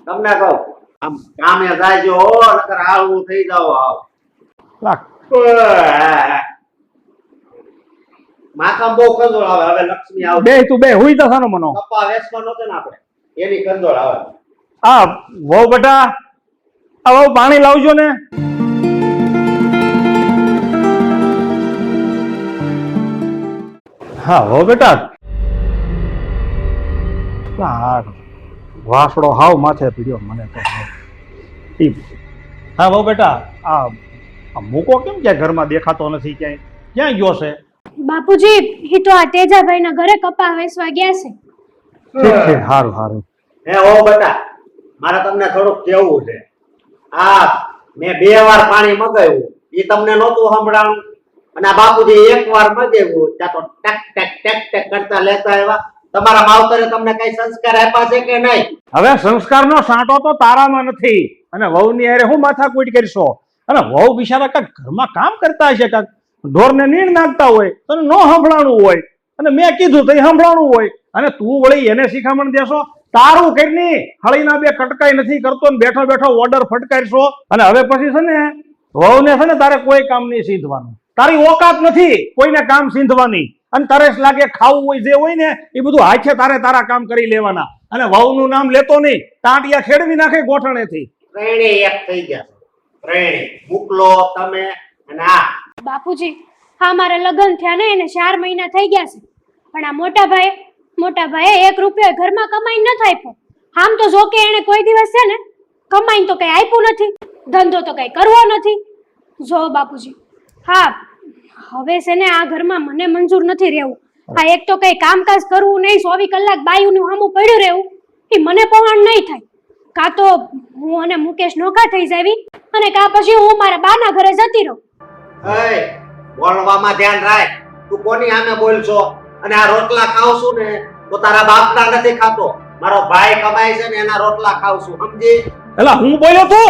તમને કહું, આમ કામે જાયજો, નકર આવું થઈ જાવ. આવ લાખ. માથામાં બહુ કંદોળ આવે. હવે લક્ષ્મી આવે. બે તું બે હુઈ તા સાનો મનો. કપા વેચવાનો છે ને આપણે, એની કંદોળ આવે. આ વહુ બેટા, આ વહુ પાણી લાવજો ને. હા વહુ બેટા, વાસડો હાવ માથે પીડ્યો મને તો. હા વહુ બેટા, આ મૂકો કેમ ક્યાં ઘરમાં દેખાતો નથી? ક્યાંય ગયો છે? બાપુજી, એ તો આ તેજાભાઈના ઘરે કપા વેચવા ગયા છે. ઠીક છે, સારું સારું. હે ઓ બેટા, મારે તમને થોડુંક કહેવું છે. મેં 2 વાર પાણી મગાવ્યું, એ તમને નહોતું સંભળાણું. અને આ બાપુજી 1 વાર મગાવ્યું, ત્યાં તો ટેક ટેક ટેક ટેક કરતા લેતા આવ્યા. તમારા માવતરે તમને કઈ સંસ્કાર આપ્યા છે કે નહીં? હવે સંસ્કારનો સાંટો તો તારામાં નથી, અને વહુની હારે હું માથાકૂટ કરશો? અને વહુ બિચારા કાંઈક ઘરમાં કામ કરતા હશે, કાંઈક ઢોરને નીણ નાખતા હોય, તને ન સંભળાણું હોય, અને મેં કીધું તો સંભળાણું હોય, અને તું વળી એને શિખામણ દેશો? તારું કઈની હળીના 2 કટકાઈ નથી કરતો ને બેઠો બેઠો ઓર્ડર ફટકારશો. અને હવે પછી છે ને વહુને છે ને તારે કોઈ કામ નહીં સીંધવાનું. તારી ઓકાત નથી કોઈને કામ સીંધવાની. અને તરસ લાગે ખાવું હોય જે હોય ને એ બધું હાથે તારા કામ કરી લેવાના. અને વહુનું નામ લેતો નહીં, ટાંટિયા ખેડવી નાખે ગોઠણેથી. ત્રણેય એક થઈ ગયા. ત્રણેય મોકલો તમે. અને બાપુજી, હા મારા લગ્ન થયા ને એને 4 મહિના થઈ ગયા છે, પણ આ મોટા ભાઈએ 1 રૂપિયો ઘરમાં કમાઈને ન આપ્યો. આમ તો જો કે એને કોઈ દિવસ છે ને કમાઈને તો કઈ આપ્યું નથી, ધંધો તો કઈ કરવો નથી. જો બાપુજી, હા હવે છે ને આ ઘરમાં મને મંજૂર નથી રહેવું. આ એક તો કઈ કામકાજ કરવું નહીં, 24 કલાક બાયુનું સામું પડ્યું રહેવું, એ મને પહોંચ નહીં થાય. કાં તો હું અને મુકેશ નોખા થઈ જાવી, અને કાં પછી હું મારા બાના ઘરે જતી રહું. બોલવામાં ધ્યાન રાખ. તું કોની સામે બોલશો? અને આ રોટલા ખાવ છું ને તો તારા બાપના નથી ખાતો, મારો ભાઈ કમાય છે ને એના રોટલા ખાવ છું, સમજી? એલા હું બોલ્યો તો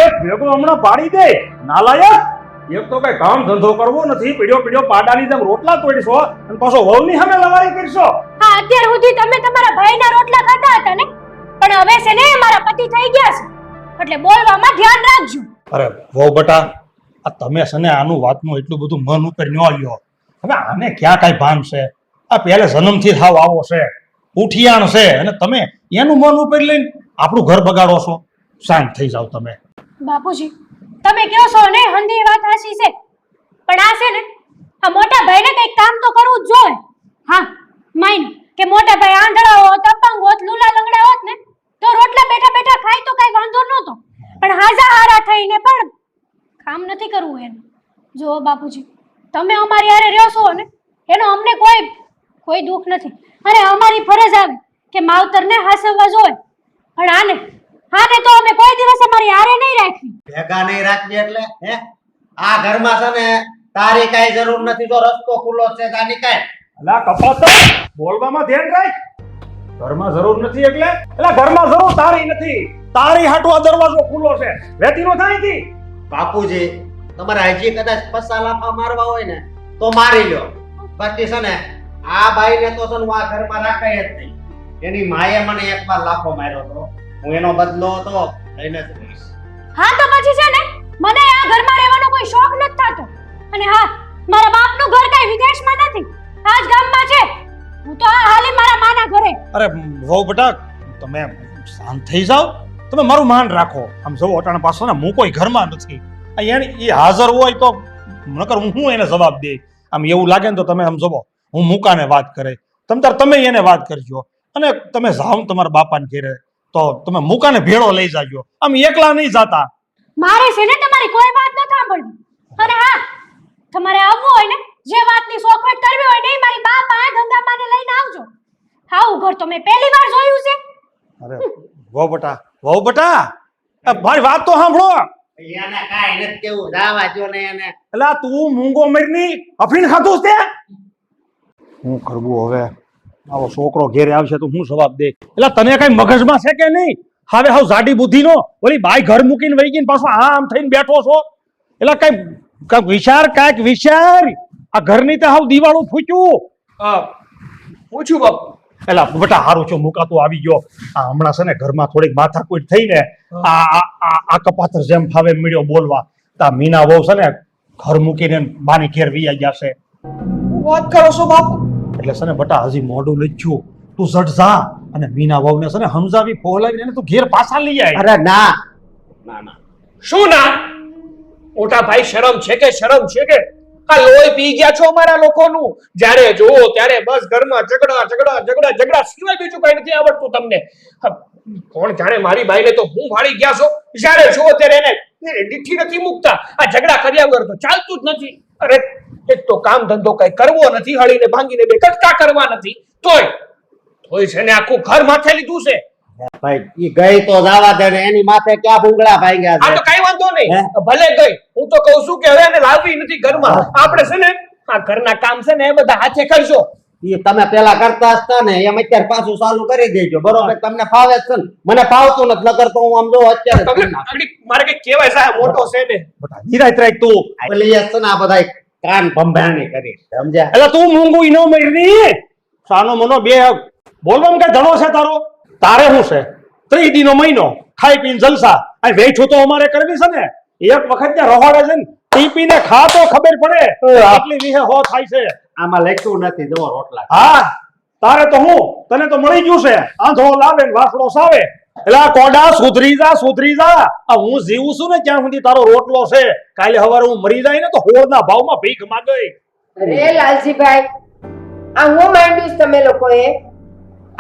એક ભેગો હમણાં પાડી દે નાલાયક. એક તો કઈ કામ ધંધો કરવો નથી, પીડ્યો પાડાની જેમ રોટલા તોડશો અને પાછો વહુની સામે લવારી કરશો. હા, અત્યાર સુધી તમે તમારા ભાઈના રોટલા ખાતા હતા ને, પણ હવે છે ને મારા પતિ થઈ ગયા છે, એટલે બોલવામાં ધ્યાન રાખજો. અરે વહુ બેટા, આ તમે છે ને આનું વાતનું એટલું બધું મન ઉપર ન લ્યો. હવે આને ક્યાં કાંઈ ભાન છે? આ પહેલે જન્મથી થાવ આવો છે, ઉઠિયાણ છે, અને તમે એનું મન ઉપર લઈને આપણું ઘર બગાડો છો. શાંત થઈ જાવ તમે. બાપુજી, તમે કહો છો ને હંધી વાત હાચી છે, પણ આ છે ને મોટા ભાઈને કંઈક કામ તો કરવું જ જોઈએ. હા માઈન કે મોટા ભાઈ આંધળા હોત, અપંગ હોત, લુલા લંગડા હોત ને તો રોટલા બેઠા બેઠા ખાય તો કઈ વાંધો નહોતો, પણ હાજા હારા થઈને પણ કામ નથી કરવું એને. જો બાપુજી, તમે અમારી હારે રહ્યો છો ને એનો અમને કોઈ દુઃખ નથી, અને અમારી ફરજ આવે કે માવતરને હાસવવા જોઈએ, પણ આને તો અમે કોઈ દિવસ અમારી હારે નહીં રાખવી. ભેગા નહીં રાખવી એટલે હે? આ ઘરમાં છે ને તારી કાંઈ જરૂર નથી, જો રસ્તો ખુલ્લો છે તારી કાંઈ. અલા કપાતર, બોલવામાં ધ્યાન રાખ. ઘરમાં જરૂર નથી એટલે ઘરમાં જરૂર તારી નથી, તારી હાટુ આ દરવાજો ખુલ્લો છે, વેતી નો થાય કી. બાપુજી, તમારે હજી કદાચ પસા લાફા મારવા હોય ને તો મારી લ્યો, બાકી છે ને આ બાઈને તો છે ને આ ઘરમાં રાખાય જ નહીં. એની માએ મને એકવાર લાફો માર્યો તો, હું એનો બદલો તો લઈને જ રહીશ. હા તો પછી છે ને મને આ ઘરમાં રહેવાનો કોઈ શોખ નથી થતો, અને હા મારા બાપનું ઘર કઈ વિદેશમાં નથી, આ જ ગામમાં છે. હું તો આ હાલે મારા માના ઘરે. અરે વહુ બેટા, તમે શાંત થઈ જાઓ, તમે મારું માન રાખો. આમ જવો અટાણા પાછો ને હું કોઈ ઘરમાં નથી, એ હાજર હોય તો નકર હું એને જવાબ દે. આમ એવું લાગે ને તો તમે આમ જવો, હું મુકાને વાત કરે, તમે એને વાત કરજો, અને તમે જાઓ તમારા બાપાને ઘેરે તો તમે મુકાને ભેળો લઈ જાજો, આમ એકલા નહીં જાતા. મારે છે ને તમારી કોઈ વાત ન સાંભળવી, અને હા તમારે આવવું હોય ને, જે વાતની સોખવટ કરવી હોય ને, મારી બા પાસે ગંગામાને લઈને આવજો. આવું ઘર તો મેં પહેલી વાર જોયું છે. અરે વહુ બેટા, મારી વાત તો સાંભળો. એને કાંઈ નથી કેવું, દાવા જો ને એને. એલા તું મૂંગો મરની અફીણ ખાધું છે? હું કરવું હવે? આવો છોકરો ઘેરે આવશે તો હું જવાબ દે? એટલે તને કઈ મગજમાં છે કે નહીં? હવે હાવ જાડી બુદ્ધિ નો ઓલી બાઈ ઘર મૂકીને વહી ગઈ પાછો આમ થઈને બેઠો છો. એટલે કઈક વિચાર. આ ઘરની તો હાવ દિવાળું ફૂટ્યું. પૂછ્યું બાપુ. એલા બેટા હારું છો, મુકાતો આવી ગયો. આ હમણાં છે ને ઘરમાં થોડીક માથાકૂટ થઈને આ કપાતર જેમ ફાવે મળ્યો બોલવા. તા મીના વહુ છે ને ઘર મૂકીને બાની ઘેર વી ગયા છે. વાત કરો છો બાપુ? એટલે છે ને બટા હજી મોઢું લચ્યું, તું ઝટ જા અને મીના વહુને છે ને સમજાવી ફોલાવીને એને તું ઘેર પાછા લઈ આય. અરે ના ના. શું ના? મોટા ભાઈ શરમ છે કે આ લોહી પી ગયા છો અમારા લોકોનું. જ્યારે જોવો ત્યારે બસ ઘરમાં ઝઘડા સિવાય બીજું કઈ નથી આવડતું તમને. કોણ જાણે મારી બાઈને તો હું ભાળી ગયા છો. જ્યારે જોવો ત્યારે એને દીઠી નથી મૂકતા, આ ઝઘડા કર્યા વગર તો ચાલતું જ નથી. અરે એક તો કામ ધંધો કઈ કરવો નથી, હળીને ભાંગીને બે કટકા કરવા નથી, તોય છે ને આખું ઘર માથે લીધું છે. ભાઈ ઈ ગઈ તો જવા દે ને, એની માથે ક્યાં ભૂંગળા ભાંગ્યા આ છે? તો કઈ વાંધો નહીં, ભલે ગઈ. હું તો કહું છું કે હવે એને લાવવી નથી ઘરમાં. આપણે છે ને આ ઘરના કામ છે ને એ બધા હાથે કરજો. ઈ તમે પેલા કરતા હતા ને એમ અત્યારે પાછું ચાલુ કરી દેજો, બરોબર? તમને ફાવે છે ને, મને ફાવતું નથી, નકર તો હું આમ જો અત્યારે જ કરી નાખું. મારે કઈ કહેવાય સાહેબ, મોટો છે ને. બટા નિરાત રાખ તું. પેલી છે ને આ બધા કાન ભંભાણી કરી, સમજ્યા? એટલે તું મૂંગું ઈનો મરની સાનો મનો બે બોલવામાં કઈ ધડો છે તારો? તારે શું છે? 3 દીનો મહિનો ખાઈ પીને જલસા. આ વેઠું તો અમારે કરવી છે ને. એક વખત ત્યાં રહોડે છે ને પી પીને ખા તો ખબર પડે આટલી વિહે હો થાય છે. આમાં લખ્યું નથી, જો રોટલા. હા તારે તો હું, તને તો મળી ગયું છે, આંધળો લાવે ને વાસડો સાવે. એટલે આ કોડા સુધરી જા. આ હું જીવું છું ને ત્યાં સુધી તારો રોટલો છે. કાલે સવારે હું મરી જાય ને તો હોળના ભાવમાં ભીખ માંગે. અરે લાલજીભાઈ, આ હું માંડ્યું છે તમે લોકોએ.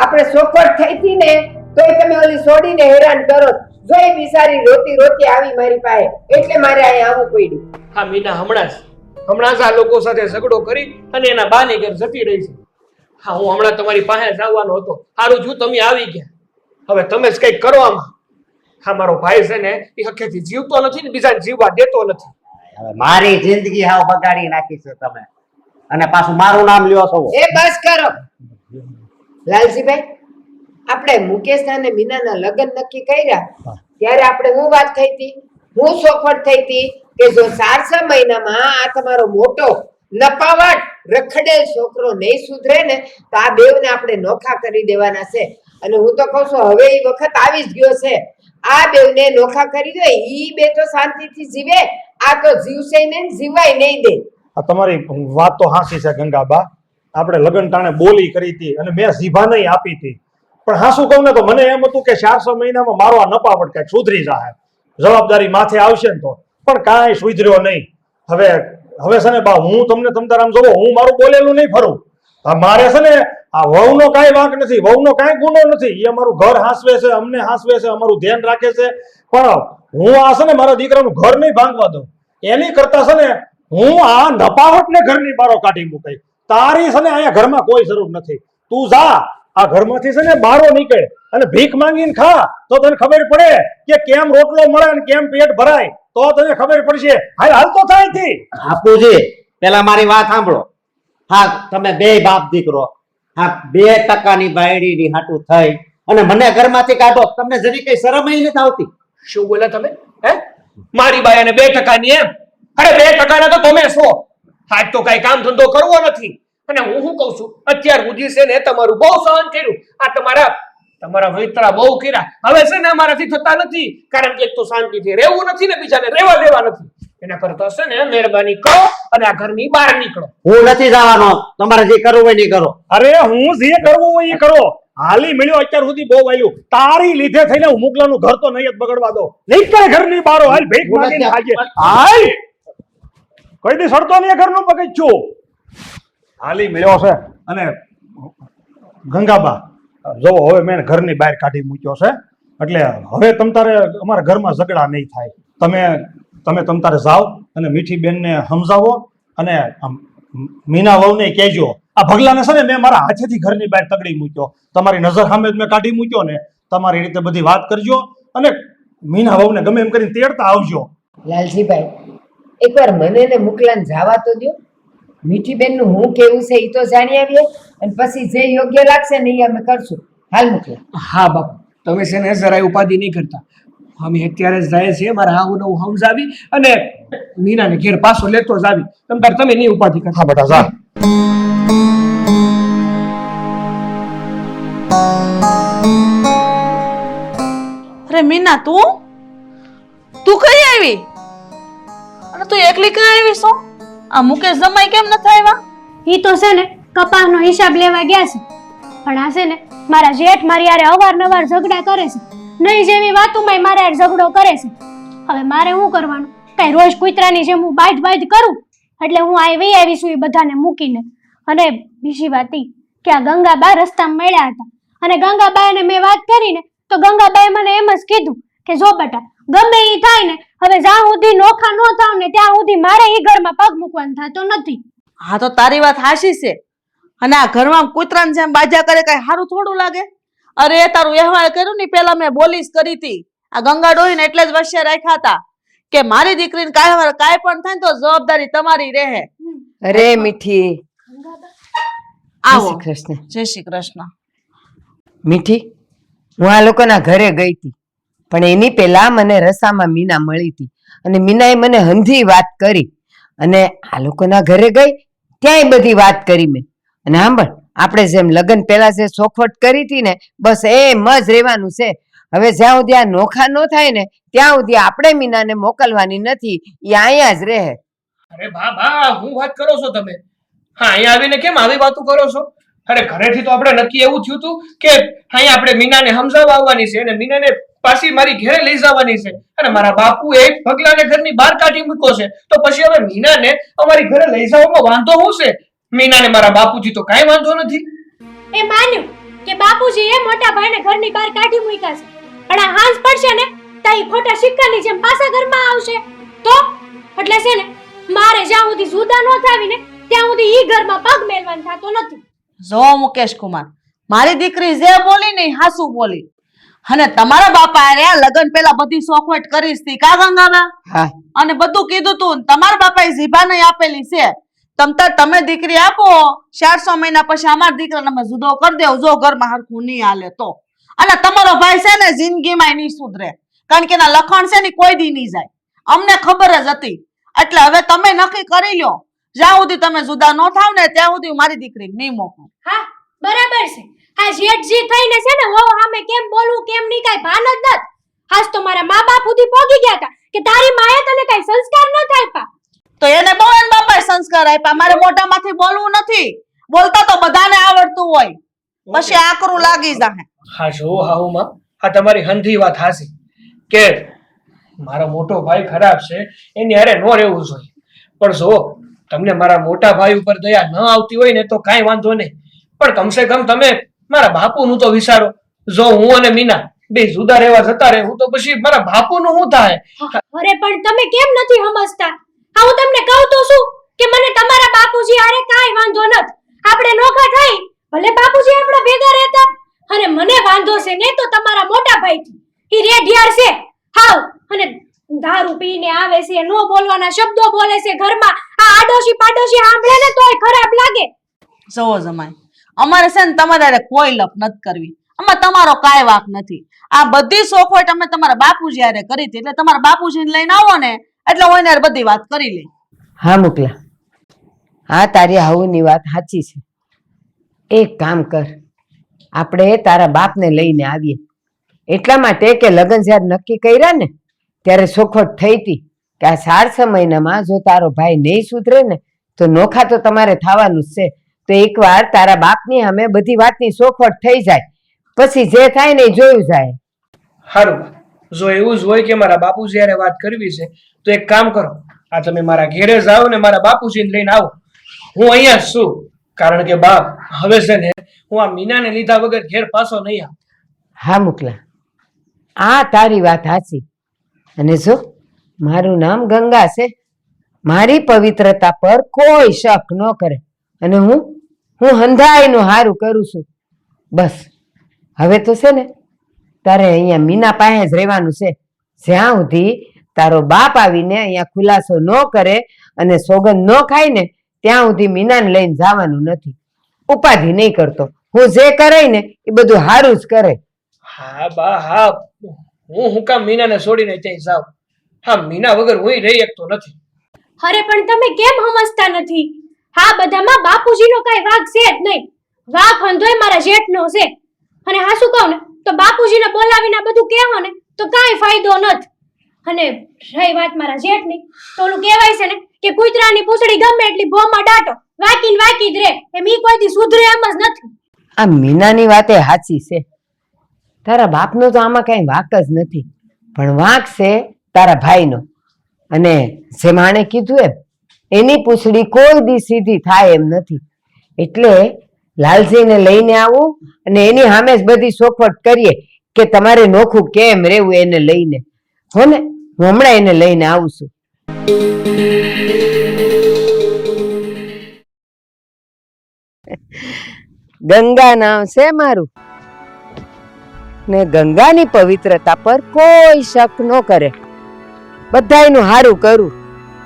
આપણે સોખવટ થઈ હતી ને તોય તમે ઓલી છોડીને હેરાન કરો. જો એ બિચારી રોતી આવી મારી પાસે, એટલે મારે અહીંયા આવવું પડ્યું. હા મીના હમણાં જ આ લોકો સાથે ઝઘડો કરી અને એના બાને ઘેર જતી રહી છે. હા હું હમણાં તમારી પાસે જ આવવાનો હતો, સારું છું તમે આવી ગયા. હવે તમે જ કઈક કરો આમાં. હા મારો ભાઈ છે ને એ હકેથી જીવતો નથી ને બીજાને જીવવા દેતો નથી. હવે મારી જિંદગી હાવ બગાડી નાખી છે તમે, અને પાછું મારું નામ લ્યો છો. એ બસ કરો લાલજીભાઈ. આપણે મુકેશ અને મીનાના લગ્ન નક્કી કર્યા ત્યારે આપણે હું વાત થઈ હતી, હું સોખવટ થઈ હતી કે જો 4-6 મહિનામાં આ તમારો મોટો નપાવટ રખડેલ છોકરો નહીં સુધરે ને તો આ બેવને આપણે નોખા કરી દેવાના છે. અને હું તો કહું છું હવે એ વખત આવી જ ગયો છે. આ બેવને નોખા કરી દો, ઈ બે તો શાંતિથી જીવે, આ તો જીવશે નહીં, જીવાય નહીં દે. આ તમારી વાત તો હાસી છે ગંગાબા. આપણે લગ્ન ટાણે બોલી કરી હતી અને મેં જીભા નહીં આપી હતી, પણ હાસું કહું ને તો મને એમ હતું કે 4-6 મહિનામાં મારો આ નપાવટ કઈક સુધરી જાય, જવાબદારી માથે આવશે ને તો. પણ કાંઈ સુધર્યો નહીં. હવે હવે છે ને બા હું તમને તમતારામ જોવો હું મારું બોલેલું નહીં ફરું. આ મારે છે ને આ વહુનો કાંઈ વાંક નથી, વહુનો કાંઈ ગુનો નથી. એ અમારું ઘર હાંસવે છે, અમને હાંસવે છે, અમારું ધ્યાન રાખે છે. પણ હું આ છે ને મારા દીકરાનું ઘર નહીં ભાંગવા દઉં. એની કરતા છે ને હું આ નપાવટને ઘરની બારો કાઢી મૂકાય. તારી છે ને અહીંયા ઘરમાં કોઈ જરૂર નથી. તું જા આ ઘરમાંથી છે ને બારો નીકળે અને ભીખ માંગીને ખા તો તને ખબર પડે કે કેમ રોટલો મળે અને કેમ પેટ ભરાય. તો તને ખબર પડશે. હાલ તો થાય થી. બાપુજી પેલા મારી વાત સાંભળો. હા તમે બે બાપ દીકરો હા 2% બાયડીની હાટું થઈ અને મને ઘરમાંથી કાઢો. તમને જરી કઈ શરમ ય નથી આવતી? શું બોલ્યા તમે? હે મારી બાઈ અને 2%ની એમ? અરે 2% તો તમે છો. આજ તો કઈ કામ ધંધો કરવો નથી. અને હું શું કહું છું, અત્યાર સુધી છે ને તમારું બહુ સહન કર્યું. આ તમારા વૈતરા બહુ કર્યા. હવે છે ને અમારાથી થતા નથી. કારણ કે એક તો શાંતિથી રહેવું નથી ને બીજાને રહેવા દેવા નથી. એના કરતા છે ને મહેરબાની કરો અને આ ઘરની બહાર નીકળો. હું નથી જવાનો. તમારે જે કરવું હોય એ કરો. અરે હું જે કરવું હોય એ કરો. હાલી મળ્યો અત્યાર સુધી બહુ વાયલું. તારી લીધે થઈને હું મુકલાનું ઘર તો નહીં જ બગડવા દો. નીકળ ઘરની બારો. હાલ ભીખ માંગીને ખાજે. હાલ કોઈ દી સડતો નહીં ઘરનું બગીચું. હાલી મળ્યો છે અને ગંગાબા જો હવે મેં ઘરની બહાર કાઢી મૂક્યો છે એટલે હવે તમતારે અમારા ઘરમાં ઝઘડા નહીં થાય. તમે તમતારે જાઓ અને મીઠી બેનને સમજાવો અને મીના વહુને કહેજો. આ ભગલાને છે ને મેં મારા હાથેથી ઘરની બહાર તગડી મૂક્યો. તમારી નજર સામે જ મેં કાઢી મૂક્યો ને. તમારી રીતે બધી વાત કરજો અને મીના વહુને ગમે એમ કરીને તેડતા આવજો. લાલજીભાઈ એકવાર મને ને મુકલાને જાવા તો દો. મીઠી બેન નું હું કેવું છે એ તો જાણી આવીએ અને પછી જે યોગ્ય લાગશે ને એ અમે કરશું. હાલ મુકલા. હા બાપુ તમે છે ને જરાય ઉપાધિ નહીં કરતા. અમે અત્યારે જ જાય છે મારા આવું નવું સમજાવી અને મીનાને ઘેર પાછો લેતો જ આવી. તમે નહીં ઉપાધિ કરતા. હા બેટા જા. અરે મીના તું કઈ આવી અને તું એકલી કઈ આવી છો? આ મુકેશ જમાઈ કેમ નથી આવ્યા? ઈ તો છે ને કપાસનો હિસાબ લેવા ગયા છે. પણ આ છે ને મારા જેઠ મારી યારે અવારનવાર ઝઘડા કરે છે. નહીં જેવી વાતોમાં મારા યાર ઝઘડો કરે છે. હવે મારે શું કરવાનું? કઈ રોજ કૂતરાની જેમ હું બાઈટ કરું? એટલે હું આવી છું એ બધાને મૂકીને. અને બીજી વાત ઈ કે આ ગંગાબા રસ્તામાં મળ્યા હતા અને ગંગાબાને મેં વાત કરીને તો ગંગાબાએ મને એમ જ કીધું કે જો બેટા ગમે ઈ થાય ને હવે જ્યાં સુધી નોખા ન થાવ ને ત્યાં સુધી મારે ઈ ઘરમાં પગ મૂકવાનું થતો નથી. હા તો તારી વાત હાચી છે. અને આ ઘરમાં કૂતરાની જેમ બાજા કરે કઈ સારું થોડું લાગે? અરે તારું વ્યવહાર કર્યું ને પેલા મેં બોલીસ કરી હતી. આ ગંગા ડોહીને એટલે જ વચ્ચે રાખ્યા હતા કે મારી દીકરીને કાંઈ પણ થાય ને તો જવાબદારી તમારી રહે. અરે મીઠી આવો. કૃષ્ણ. જય શ્રી કૃષ્ણ. મીઠી હું આ લોકોના ઘરે ગઈ હતી પણ એની પેલા મને રસ્તામાં મીના મળી હતી અને મીનાએ મને હંધી વાત કરી અને આ લોકોના ઘરે ગઈ ત્યાંય બધી વાત કરી મેં. અને સાંભળ આપણે જેમ લગ્ન પહેલા જે ચોખવટ કરી હતી ને બસ એમ જ રહેવાનું છે. હવે જ્યાં સુધી આ નોખા ન થાય ને ત્યાં સુધી આપણે મીનાને મોકલવાની નથી. એ અહીંયા જ રહે. અરે બા હું વાત કરો છો તમે? હા અહીંયા આવીને કેમ આવી વાતો કરો છો? અરે ઘરેથી તો આપણે નક્કી એવું થયું હતું કે અહીંયા આપણે મીનાને સમજાવવા આવવાની છે અને મીનાને પાછી મારી ઘરે લઈ જવાની છે. અને મારા બાપુ એક પગલાને ઘરની બહાર કાઢી મૂક્યો છે તો પછી હવે મીનાને અમારી ઘરે લઈ જવામાં વાંધો શું છે? મીનાને મારા બાપુજી તો કાંઈ વાંધો નથી. એ માન્યું કે બાપુજી એ મોટા ભાઈને ઘરની બહાર કાઢી મૂક્યા છે પણ આ હાંસ પડશે ને તઈ ખોટા સિક્કાની જેમ પાછા ઘરમાં આવશે તો એટલે છે ને મારે જ્યાં સુધી જુદા ન થાવી ને ત્યાં સુધી ઈ ઘરમાં પગ મેલવાનું થતો નથી. જો મુકેશ કુમાર મારી દીકરી જે બોલી ને હાસુ બોલી. અને તમારા બાપા આ લગન પેલા બધી સોખવટ કરી હતી કા ગંગાબા? હા અને બધું કીધું તું. તમારા બાપાએ જીભાને આપેલી છે. તમે દીકરી આપો 400 મહિના પછી અમારા દીકરાને અમે જુદો કરી દેવ જો ઘરમાં હરખું નહીં હાલે તો. અને તમારો ભાઈ છે ને જિંદગીમાં નહીં સુધરે કારણ કે એના લખણ છે ને કોઈ દી નહીં જાય. અમને ખબર જ હતી એટલે હવે તમે નક્કી કરી લ્યો જ્યાં સુધી તમે જુદા ન થાવ ને ત્યાં સુધી મારી દીકરી નહીં મોકલું. હા બરાબર છે. આ જેઠજી થઈને છે ને વહુ સામે કેમ બોલવું કેમ નહીં કાઈ ભાન જ નથી. હાસ તો મારા મા બાપ સુધી પહોંચી ગયા હતા કે તારી માએ તને કઈ સંસ્કાર ન આપ્યા. તો એને બહુ એના બાપાએ સંસ્કાર આપ્યા. મારે મોઢામાંથી બોલવું નથી. બોલતા તો બધાને આવડતું હોય પછી આકરું લાગી જાય. હા જો હાઉમાં આ તમારી હંધી વાત હાસી કે મારો મોટો ભાઈ ખરાબ છે એની હારે ન રહેવું જોઈએ. પણ જો તમને મારા મોટા ભાઈ ઉપર દયા ન આવતી હોય ને તો કાંઈ વાંધો નહીં, પણ કમસે કમ તમે મારા બાપુનું તો વિચારો. જો હું અને મીના બે જુદા રહેવા જતા રહે હું તો પછી મારા બાપુનું શું થાય? અરે પણ તમે કેમ નથી સમજતા? હા હું તમને કહું તો શું કે મને તમારા બાપુજી હારે કાંઈ વાંધો નથી. આપણે નોખા થઈ ભલે બાપુજી આપણા ભેગા રહેતા, અને મને વાંધો છે ને તો તમારા મોટા ભાઈથી. ઈ રેઢિયાર છે હાવ, અને દારૂ પીને આવે છે, નો બોલવાના શબ્દો બોલે છે ઘરમાં. આ આડોશી પાડોશી સાંભળે ને તોય ખરાબ લાગે. જુઓ જમાઈ, અમારે છે ને તમારે હારે કોઈ લપ નથી કરવી. આમાં તમારો કાંઈ વાંક નથી. આ બધી સોખવટ અમે તમારા બાપુજી હારે કરી હતી, એટલે તમારા બાપુજીને લઈને આવો ને એટલે હું એને બધી વાત કરી લઈ. હા મુકલા, હા તારી હાઉની વાત સાચી છે. એક કામ કર, આપણે તારા બાપને લઈને આવીએ. એટલા માટે કે લગ્ન જ્યારે નક્કી કર્યા ને ત્યારે સોખવટ થઈ હતી કે આ 4 મહિનામાં જો તારો ભાઈ નહીં સુધરે ને તો નોખા તો તમારે થવાનું જ છે. તો એકવાર તારા બાપની સામે બધી વાતની સોખવટ થઈ જાય, પછી જે થાય ને એ જોયું જાય. હારું, જો એવું જ હોય કે મારા બાપુજી હારે વાત કરવી છે તો એક કામ કરો, આ તમે મારા ઘેરે જાઓ ને મારા બાપુજીને લઈને આવો. હું અહીંયા જ છું, કારણ કે બાપ હવે છે ને હું આ મીનાને લીધા વગર ઘેર પાછો નહીં આવું. હા મુકલા, આ તારી વાત સાચી. અને જો મારું નામ ગંગા છે, મારી પવિત્રતા પર કોઈ શક ન કરે, અને હું હંધાઈનું હારું કરું છું. બસ હવે તો છે ને તારે અહીંયા મીના પાસે જ રહેવાનું છે, જ્યાં સુધી તારો બાપ આવીને અહીંયા ખુલાસો ન કરે અને સોગંદ ન ખાય ને ત્યાં સુધી મીનાને લઈને જવાનું નથી. ઉપાધિ નહીં કરતો, હું જે કરે ને એ બધું હારું જ કરે. હા બા હા, હું કામ મીનાને છોડીને ત્યાં જાઉં? હા, મીના વગર હું રહી શકતો નથી. અરે પણ તમે કેમ સમજતા નથી? હા બધામાં બાપુજીનો કાંઈ વાંક છે જ નહીં. વાંક હંધોય મારા જેઠનો છે. અને હા શું કહું ને તો બાપુજીને બોલાવીને આ બધું કહેવો ને તો કાંઈ ફાયદો નથી. અને રહી વાત મારા જેઠની, તો ઓલું કહેવાય છે ને કે કૂતરાની પૂંછડી ગમે એટલી ભોમાં દાટો, વાકી ને વાકી જ રહે. એમ ઈ કોઈથી સુધરે એમ જ નથી. આ મીનાની વાતે સાચી છે. તારા બાપનો તો આમાં કઈ વાંક જ નથી, પણ વાંક છે તારા ભાઈનો. અને જે માણે કીધું એમ એની પૂંછડી કોઈ દી સીધી થાય એમ નથી. એટલે લાલજીને લઈને આવું અને એની સામે જ બધી સોખવટ કરીએ કે તમારે નોખું કેમ રહેવું એને લઈને. હો ને, હું હમણાં એને લઈને આવું છું. ગંગા નામ છે મારું, ને ગંગાની પવિત્રતા પર કોઈ શક ન કરે. બધાયનું હારું કરું,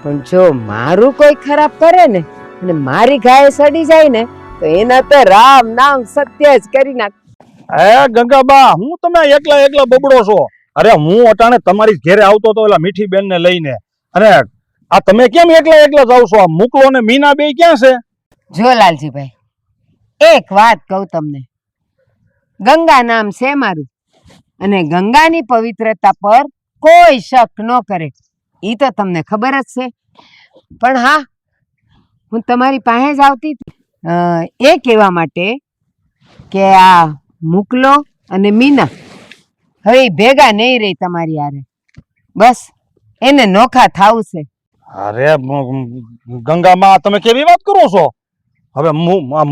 પણ જો મારું કોઈ ખરાબ કરે ને અને મારી ગાય સડી જાય ને તો એના તો રામ નામ સત્ય જ કરી નાખ. એ ગંગાબા, હું તમે એકલા બબડો છો? અરે હું અટાણે તમારી ઘેરે આવતો તો એલા મીઠી બેન ને લઈને, અને આ તમે કેમ એકલા જાવ છો? આ મુકલો ને મીના બે ક્યાં છે? જો લાલજીભાઈ, એક વાત કહું તમને, ગંગા નામ છે મારું, અને ગંગાની પવિત્રતા પર કોઈ શક ન કરે ઈ તો તમને ખબર જ છે. પણ હા, હું તમારી પાસે જ આવતી હતી એ કહેવા માટે કે આ મુકલો અને મીના હવે ઈ ભેગા નહીં રહી તમારી હારે. બસ એને નોખા થાવું છે. અરે ગંગામાં, તમે કેવી વાત કરો છો? હવે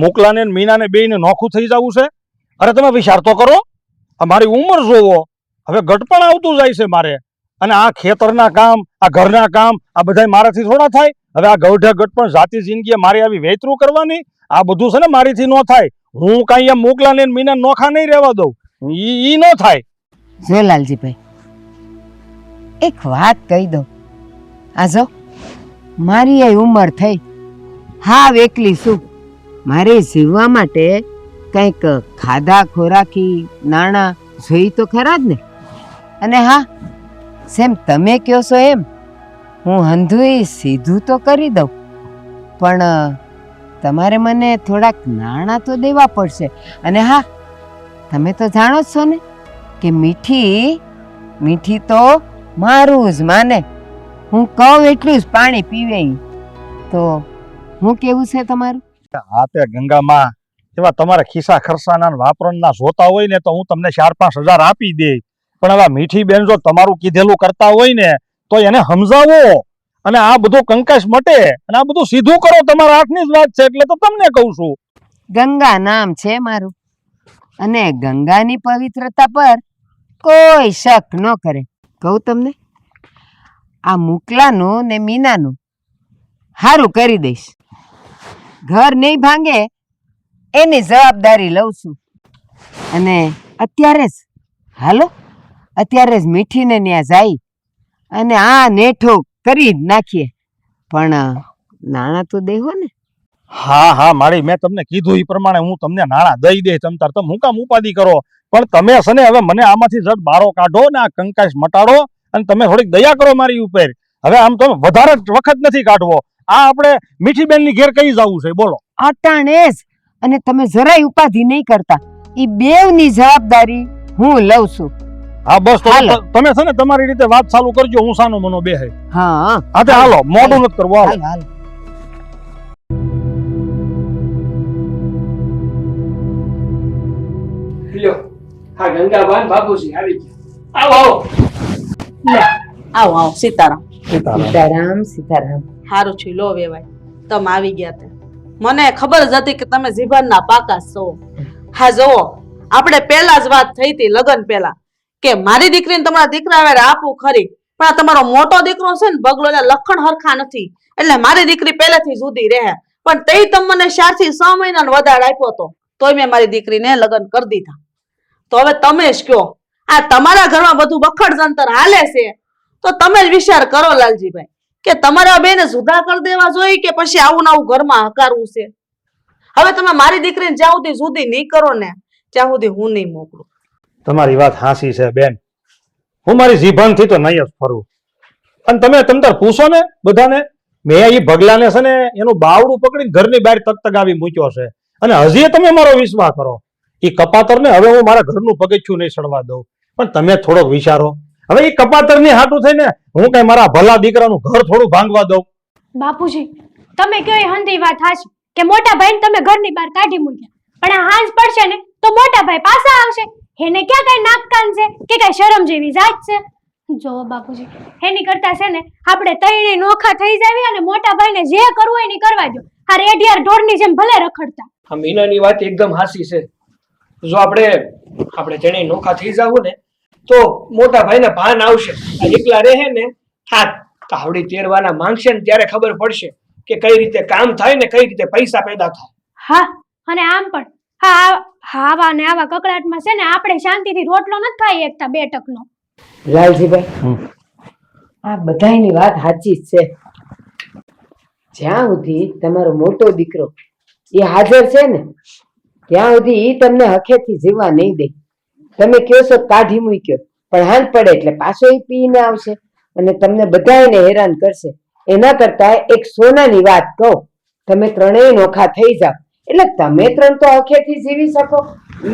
મુકલા ને મીના ને બે ને નોખું થઈ જવું છે? અરે તમે વિચાર તો કરો, આ મારી ઉંમર જોવો, હવે ગટપણ આવતું જાય છે મારે. અને આ ખેતરના કામ, આ ઘરના કામ, આ બધા મારાથી થોડા થાય? હવે આ ગૌઢા ગટપણ જાતિ જિંદગી મારી આવી વેતરું કરવાની? આ બધું છે ને મારીથી ન થાય. હું કઈ એમ મુકલા ને મીના નોખા નહીં રહેવા દઉં, ઈ ન થાય. જો લાલજીભાઈ, એક વાત કહી દઉં, આ જો મારી એ ઉંમર થઈ, હાવ એકલી છું, મારે જીવવા માટે કંઈક ખાધા ખોરાકી નાણાં જોઈ તો ખરા જ ને. અને હા, સેમ તમે કહો છો એમ હું હંધુય સીધું તો કરી દઉં, પણ તમારે મને થોડાક નાણાં તો દેવા પડશે. અને હા, તમે તો જાણો જ છો ને કે મીઠી તો મારું જ માને, હું કહું એટલું જ પાણી પીવે. તો હું કેવું છે તમારું? હા તે ગંગામાં, એવા તમારા ખિસ્સા ખર્ચાના વાપરણના જોતા હોય ને તો હું તમને 4-5 હજાર આપી દે. પણ હવે મીઠી બેન જો તમારું કીધેલું કરતા હોય ને તો એને સમજાવો. અને આ બધું કંકાશ મટે અને આ બધું સીધું કરો. તમારા હાથની જ વાત છે એટલે તો તમને કહું છું. ગંગા નામ છે મારું, અને ગંગાની પવિત્રતા પર કોઈ શક ન કરે. કહું તમને, આ મુકલાનું ને મીનાનું હારું કરી દઈશ. ઘર નહીં ભાંગે એની જવાબદારી લઉં છું. અને અત્યારે જ હાલો, અત્યારે જ મીઠીને ત્યાં જાય અને આ નેઠો કરી જ નાખીએ. પણ નાણાં તો દેવો ને. હા માળી, મેં તમને કીધું એ પ્રમાણે હું તમને નાણાં દઈ દે. તમ તાર તમે હું કામ ઉપાધિ કરો? પણ તમે છે ને હવે મને આમાંથી જટ બારો કાઢો ને આ કંકાશ મટાડો અને તમે થોડીક દયા કરો મારી ઉપર. હવે આમ તો વધારે વખત નથી કાઢવો. આ આપણે મીઠીબેન ની ઘેર કઈ જવું છે બોલો? અટાણે જ. અને તમે જરાય ઉપાધિ નહીં કરતા, ઈ બેવની જવાબદારી હું લઉં છું. હા બસ તો હાલો. તમે છે ને તમારી રીતે વાત ચાલુ કરજો. હું સાનો મનો બેહે. હા હા તે હાલો, મોડું નથી કરવું. હાલો. હાલો હાલો. લ્યો હા ગંગાબાન બાપુજી આવી ગયા. આવો આવો. લે આવો આવો સીતારામ. સીતારામ સીતારામ. હારું છે લો વેવાય, તમે આવી ગયા તે મને ખબર જ હતી કે તમે જીભરના પાકા છો. હા જુઓ, આપણે પહેલા જ વાત થઈ હતી લગ્ન પહેલા કે મારી દીકરીને તમારા દીકરા વેરે આપવું ખરી, પણ આ તમારો મોટો દીકરો છે ને બગલો, એટલે લખણ હરખા નથી, એટલે મારી દીકરી પહેલેથી જુદી રહે. પણ તે તમને 4 થી 6 મહિનાનો વધાર આપ્યો હતો, તોય મેં મારી દીકરીને લગ્ન કરી દીધા. તો હવે તમે જ કયો, આ તમારા ઘરમાં બધું બખડ જંતર હાલે છે તો તમે જ વિચાર કરો લાલજીભાઈ કે તમારા બેને જુદા કરી દેવા જોઈએ કે પછી આવું આવું ઘરમાં હકારવું છે. હવે તમે મારી દીકરીને જ્યાં સુધી જુદી નહીં કરો ને ત્યાં સુધી હું નહીં મોકલું. તમારી વાત હાસી છે બેન. હું મારી જીભનથી તો નહીં જ ફરું. અને તમે તમતાર પૂછો ને બધાને, મેં એ ભગલાને છે ને એનું બાવડું પકડીને ઘરની બહાર તકતગાવી મૂક્યો છે. અને હજી તમે મારો વિશ્વાસ કરો. એ કપાતરને હવે હું મારા ઘરનું પગથિયું નહીં સડવા દઉં. પણ તમે થોડોક વિચારો. હવે એ કપાતરની હાટું થઈને હું કઈ મારા ભલા દીકરાનું ઘર થોડું ભાંગવા દઉં? બાપુજી, તમે કયો એ હંધી વાત હાચી કે મોટા ભાઈને તમે ઘરની બહાર કાઢી મૂક્યા, પણ આ હાંજ પડશે ને તો મોટા ભાઈ પાછા આવશે. એને ક્યાં કઈ નાકકાન છે કે કઈ શરમ જેવી જાત છે? જો બાપુજી, એની કરતા છે ને આપણે તઈને નોખા થઈ જાવી અને મોટા ભાઈને જે કરવું હોય એ કરવા દો. આ રેડિયાર ઢોરની જેમ ભલે રખડતા. આ મીનાની વાત એકદમ હાસી છે. જો આપણે જેને નોખા થઈ જાવું ને તો મોટા ભાઈને ભાન આવશે. આ એકલા રહે ને હા તાવડી તેરવાના માંગશે ને ત્યારે ખબર પડશે કે કઈ રીતે કામ થાય ને કઈ રીતે પૈસા પેદા થાય. હા, અને આમ પણ આવા ને આવા કકડાટમાં છે ને આપણે શાંતિથી રોટલો નથી ખાઈ એકતા 2 ટકનો. લાલજીભાઈ, આ બધાયની વાત સાચી જ છે. જ્યાં સુધી તમારો મોટો દીકરો એ હાજર છે ને ત્યાં સુધી ઈ તમને હખેથી જીવવા નહીં દે. તમે કયો છો કાઢી મૂક્યો, પણ હાલ પડે એટલે પાછો ઈ પીને આવશે અને તમને બધાયને હેરાન કરશે. એના કરતા એક સોનાની વાત કહું, તમે ત્રણેય નોખા થઈ જાવ એટલે તમે 3 તો હખેથી જીવી શકો.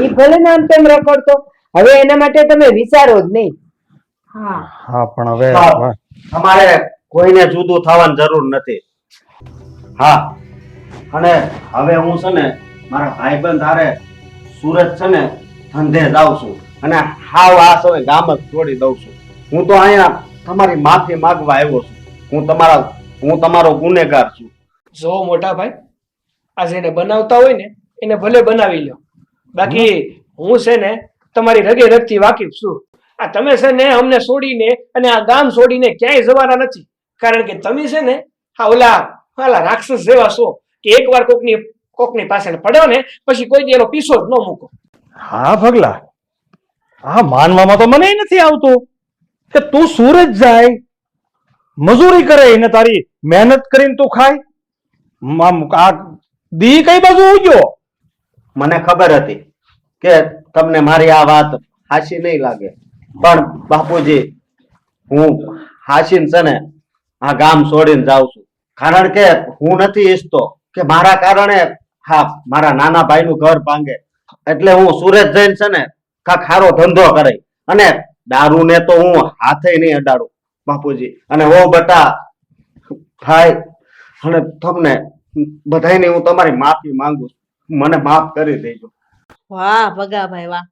ઈ ભલે નામ તેમ રખડતો, હવે એના માટે તમે વિચારો જ નહીં. હા પણ હવે હા. અમારે કોઈને જુદું થવાની જરૂર નથી. હા, અને હવે હું છે ને મારા ભાઈબંધ હારે સુરત છે ને ધંધે જાઉં છું અને હાવ આ સમય ગામ જ છોડી દઉં છું. હું તો અહીંયા તમારી માફી માંગવા આવ્યો છું. હું તમારો ગુનેગાર છું. જો મોટા ભાઈ, આ જેને બનાવતા હોય ને એને ભલે બનાવી લો, બાકી હું છે ને તમારી રગે રગથી વાકેફ છું. આ તમે છે ને અમને છોડીને અને આ ગામ છોડીને ક્યાંય જવાના નથી. કારણ કે તમે છે ને આ ઓલા રાક્ષસ જેવા છો કે એકવાર કોકની પાસે પડ્યો ને પછી કોઈ દી એનો પીછો જ ન મૂકો. હા ભગલા, આ માનવામાં તો મને નથી આવતું કે તું સુરત જાય, મજૂરી કરે ને તારી મહેનત કરીને તું ખાય. આ દી કઈ બાજુ ઉગ્યો? મને ખબર હતી કે તમને મારી આ વાત હાસી નહીં લાગે, પણ બાપુજી હું હાસીન છે ને આ ગામ છોડીને જાઉં છું. કારણ કે હું નથી ઈચ્છતો કે મારા કારણે મારા નાના ભાઈનું ઘર ભાંગે. એટલે હું સુરત જઈને છે ને કાંઈક સારો ધંધો કરે અને દારૂને તો હું હાથે નહીં અડાડું બાપુજી. અને ઓ બટા ભાઈ અને તમને બધાને હું તમારી માફી માંગુ છું. મને માફ કરી દેજો. વાહ ભગાભાઈ વાહ,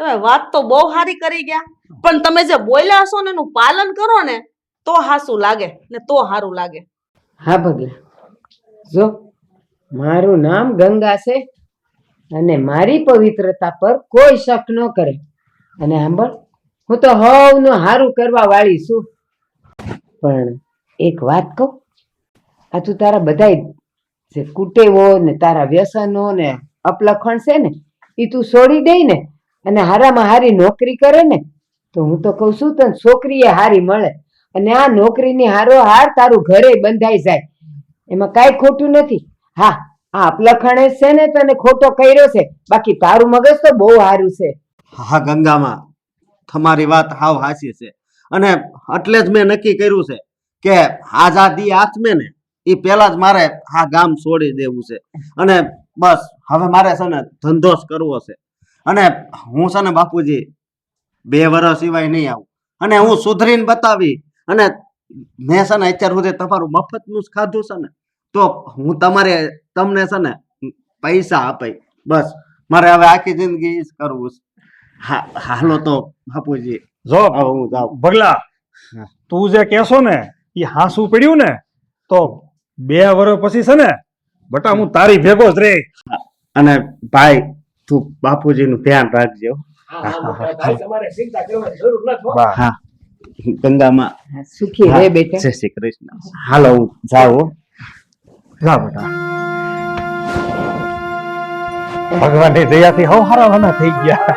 તમે વાત તો બહુ સારી કરી ગયા, પણ તમે જે બોલ્યા છો ને એનું પાલન કરો ને તો હાસું લાગે ને તો હારું લાગે. હા ભગલા, જો મારું નામ ગંગા છે અને મારી પવિત્રતા પર કોઈ શક ન કરે. અને સાંભળ, હું તો હવનું હારું કરવા વાળી છું. પણ એક વાત કહું, આ તું તારા બધાય જે કુટેવો ને તારા વ્યસનો ને અપલખણ છે ને એ તું છોડી દઈ ને અને હારામાં હારી નોકરી કરે ને તો હું તો કઉ છું તને છોકરીએ હારી મળે. અને આ નોકરીની હારો હાર તારું ઘરે બંધાઈ જાય, એમાં કાંઈ ખોટું નથી. હા, આ અપલખણે જ છે ને તને ખોટો કર્યો છે, બાકી તારું મગજ તો બહુ સારું છે. હા ગંગામાં, તમારી વાત હાવ હાચી છે. અને એટલે જ મેં નક્કી કર્યું છે કે આઝાદી હાથમે ને એ પેલા જ મારે આ ગામ છોડી દેવું છે. અને બસ હવે મારે છે ને ધંધો જ કરવો છે. અને હું છે ને બાપુજી 2 વર્ષ સિવાય નહીં આવું. અને હું સુધરીને બતાવી. અને મેં છે ને અત્યાર સુધી તમારું મફતનું જ ખાધું છે ને, તો હું તમને છે ને પૈસા આપાય. બસ મારે હવે આખી જિંદગી ઈ જ કરવું છે. હા, હાલો તો બાપુજી, જો હવે હું જાઉં. ભગલા, તું જે કહેશો ને એ હાસું પડ્યું ને તો 2 વર્ષ પછી છે ને બટા હું તારી ભેગો જ રે. અને ભાઈ તું બાપુજીનું ધ્યાન રાખજો. ભાઈ તમારે ચિંતા કરવાની જરૂર નથી હો. બા. હા ગંગામાં, સુખી હા, રે બેટા. જય શ્રી કૃષ્ણ. હાલો હું જાઉં હો. જા બેટા, ભગવાનની દયાથી હવ હારા વાના થઈ ગયા.